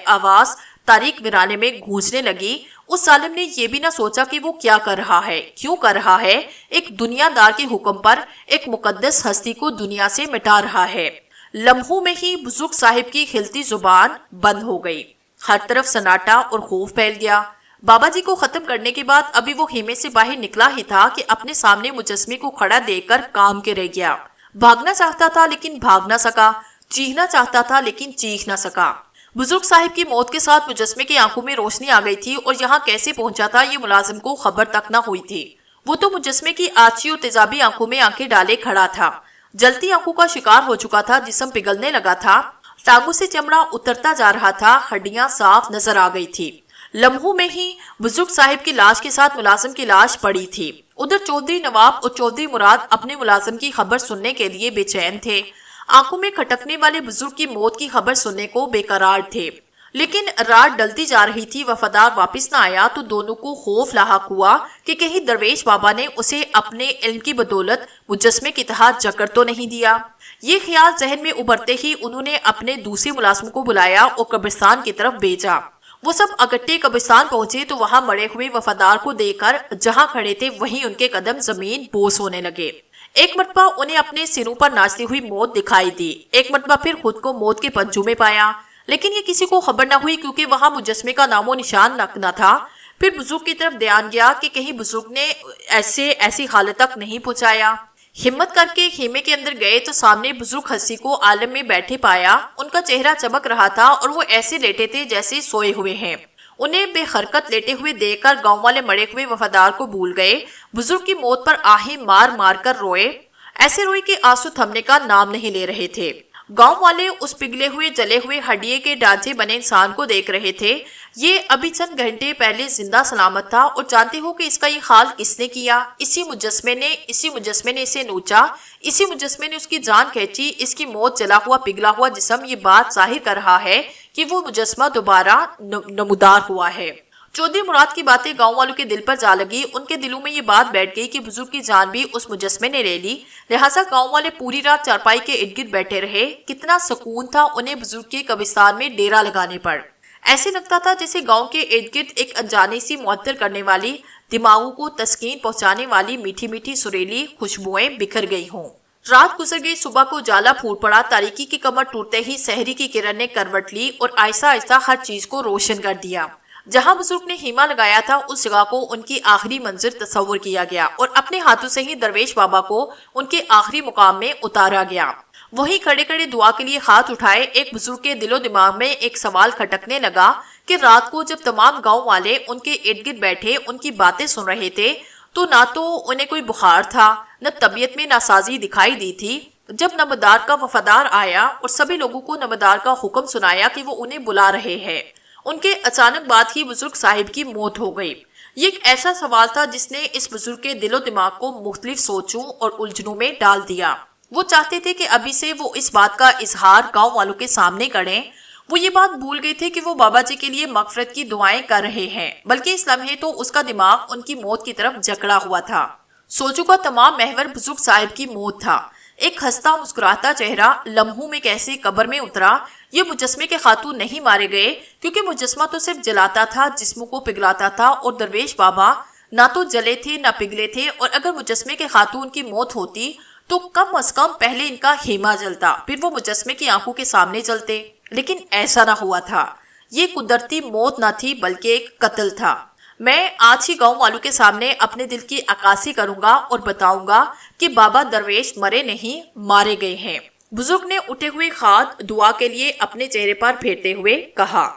آواز تاریک ویرانے میں گونجنے لگی۔ اس ظالم نے یہ بھی نہ سوچا کہ وہ کیا کر رہا ہے، کیوں کر رہا ہے، ایک دنیا دار کے حکم پر ایک مقدس ہستی کو دنیا سے مٹا رہا ہے۔ لمحوں میں ہی بزرگ صاحب کی کھلتی زبان بند ہو گئی، ہر طرف سناٹا اور خوف پھیل گیا۔ بابا جی کو ختم کرنے کے بعد ابھی وہ خیمے سے باہر نکلا ہی تھا کہ اپنے سامنے مجسمے کو کھڑا دیکھ کر کام کے رہ گیا۔ بھاگنا چاہتا تھا لیکن بھاگ نہ سکا، چیخنا چاہتا تھا لیکن چیخ نہ سکا۔ بزرگ صاحب کی موت کے ساتھ مجسمے کی آنکھوں میں روشنی آ گئی تھی اور یہاں کیسے پہنچا تھا یہ ملازم کو خبر تک نہ ہوئی تھی۔ وہ تو مجسمے کی آچھی اور تیزابی آنکھوں میں آنکھیں ڈالے کھڑا تھا، جلتی آنکھوں کا شکار ہو چکا تھا، جسم پگھلنے لگا تھا، ٹانگوں سے چمڑا اترتا جا رہا تھا، ہڈیاں صاف نظر آ گئی تھی۔ لمحوں میں ہی بزرگ صاحب کی لاش کے ساتھ ملازم کی لاش پڑی تھی۔ ادھر چودھری نواب اور چودھری مراد اپنے ملازم کی خبر سننے کے لیے بے چین تھے، آنکھوں میں کھٹکنے والے بزرگ کی موت کی خبر سننے کو بے قرار تھے۔ لیکن رات ڈلتی جا رہی تھی، وفادار واپس نہ آیا تو دونوں کو خوف لاحق ہوا کہ کہیں درویش بابا نے اسے اپنے علم کی بدولت مجسمے کے تحت جکڑ تو نہیں دیا۔ یہ خیال ذہن میں ابھرتے ہی انہوں نے اپنے دوسرے ملازم کو بلایا اور قبرستان کی طرف بھیجا۔ وہ سب اکٹھے قبرستان پہنچے تو وہاں مڑے ہوئے وفادار کو دیکھ کر جہاں کھڑے تھے وہیں ان کے قدم زمین بوس ہونے لگے۔ ایک مرتبہ انہیں اپنے سروں پر ناچتی ہوئی موت دکھائی دی، ایک مرتبہ پھر خود کو موت کے پنجوں میں پایا، لیکن یہ کسی کو خبر نہ ہوئی کیونکہ وہاں مجسمے کا نام و نشان نہ تھا۔ پھر بزرگ کی طرف دھیان گیا کہ کہیں بزرگ نے ایسی حالت تک نہیں پہنچایا۔ ہمت کر کے خیمے کے اندر گئے تو سامنے بزرگ ہستی کو عالم میں بیٹھے پایا۔ ان کا چہرہ چمک رہا تھا اور وہ ایسے لیٹے تھے جیسے سوئے ہوئے ہیں۔ انہیں بے حرکت لیٹے ہوئے دیکھ کر گاؤں والے مڑے ہوئے وفادار کو بھول گئے، بزرگ کی موت پر آہیں مار مار کر روئے، ایسے روئے کہ آنسو تھمنے کا نام نہیں لے رہے تھے۔ گاؤں والے اس پگھلے ہوئے جلے ہوئے ہڈیے کے ڈھانچے بنے انسان کو دیکھ رہے تھے۔ یہ ابھی چند گھنٹے پہلے زندہ سلامت تھا اور جانتے ہو کہ اس کا یہ حال کس نے کیا؟ اسی مجسمے نے اسے نوچا، اسی مجسمے نے اس کی جان کھینچی۔ اس کی موت، جلا ہوا پگھلا ہوا جسم یہ بات ظاہر کر رہا ہے کہ وہ مجسمہ دوبارہ نمودار ہوا ہے۔ چودھری مراد کی باتیں گاؤں والوں کے دل پر جا لگی، ان کے دلوں میں یہ بات بیٹھ گئی کہ بزرگ کی جان بھی اس مجسمے نے لے لی، لہٰذا گاؤں والے پوری رات چارپائی کے ارد گرد بیٹھے رہے۔ کتنا سکون تھا انہیں بزرگ کے قبرستان میں ڈیرا لگانے پر۔ ایسے لگتا تھا جیسے گاؤں کے ارد گرد ایک انجانی سی معطر کرنے والی، دماغوں کو تسکین پہنچانے والی میٹھی میٹھی سریلی خوشبوئیں بکھر گئی ہوں۔ رات گزر گئی، صبح کو اجالا پھوٹ پڑا، تاریکی کی کمر ٹوٹتے ہی سحری کی کرن نے کروٹ لی اور آہستہ آہستہ ہر چیز کو روشن کر دیا۔ جہاں بزرگ نے خیمہ لگایا تھا اس جگہ کو ان کی آخری منزل تصور کیا گیا اور اپنے ہاتھوں سے ہی درویش بابا کو ان کے آخری مقام میں اتارا گیا۔ وہی کھڑے کھڑے دعا کے لیے ہاتھ اٹھائے، ایک بزرگ کے دل و دماغ میں ایک سوال کھٹکنے لگا کہ رات کو جب تمام گاؤں والے ان کے ارد گرد بیٹھے ان کی باتیں سن رہے تھے تو نہ تو انہیں کوئی بخار تھا، نہ طبیعت میں ناسازی دکھائی دی تھی۔ جب نمبردار کا وفادار آیا اور سبھی لوگوں کو نمبردار کا حکم سنایا کہ وہ انہیں بلا رہے ہیں، ان کے اچانک بعد ہی بزرگ صاحب کی موت ہو گئی۔ یہ ایک ایسا سوال تھا جس نے اس بزرگ کے دل و دماغ کو مختلف سوچوں اور الجھنوں میں ڈال دیا۔ وہ چاہتے تھے کہ ابھی سے وہ اس بات کا اظہار گاؤں والوں کے سامنے کریں۔ وہ یہ بات بھول گئے تھے کہ وہ بابا جی کے لیے مغفرت کی دعائیں کر رہے ہیں، بلکہ اس لمحے تو اس کا دماغ ان کی موت کی طرف جکڑا ہوا تھا۔ سو چکا تمام محور بزرگ صاحب کی موت تھا۔ ایک ہنستا مسکراتا چہرہ لمحوں میں کیسے قبر میں اترا۔ یہ مجسمے کے خاتون نہیں مارے گئے کیونکہ مجسمہ تو صرف جلاتا تھا، جسموں کو پگھلاتا تھا، اور درویش بابا نہ تو جلے تھے نہ پگھلے تھے، اور اگر مجسمے کے خاتون کی موت ہوتی تو کم از کم پہلے ان کا ہیما جلتا، پھر وہ مجسمے کی آنکھوں کے سامنے جلتے، لیکن ایسا نہ ہوا تھا۔ یہ قدرتی موت نہ تھی بلکہ ایک قتل تھا۔ میں آج ہی گاؤں والوں کے سامنے اپنے دل کی عکاسی کروں گا اور بتاؤں گا کہ بابا درویش مرے نہیں، مارے گئے ہیں۔ بزرگ نے اٹھے ہوئے ہاتھ دعا کے لیے اپنے چہرے پر پھیرتے ہوئے کہا۔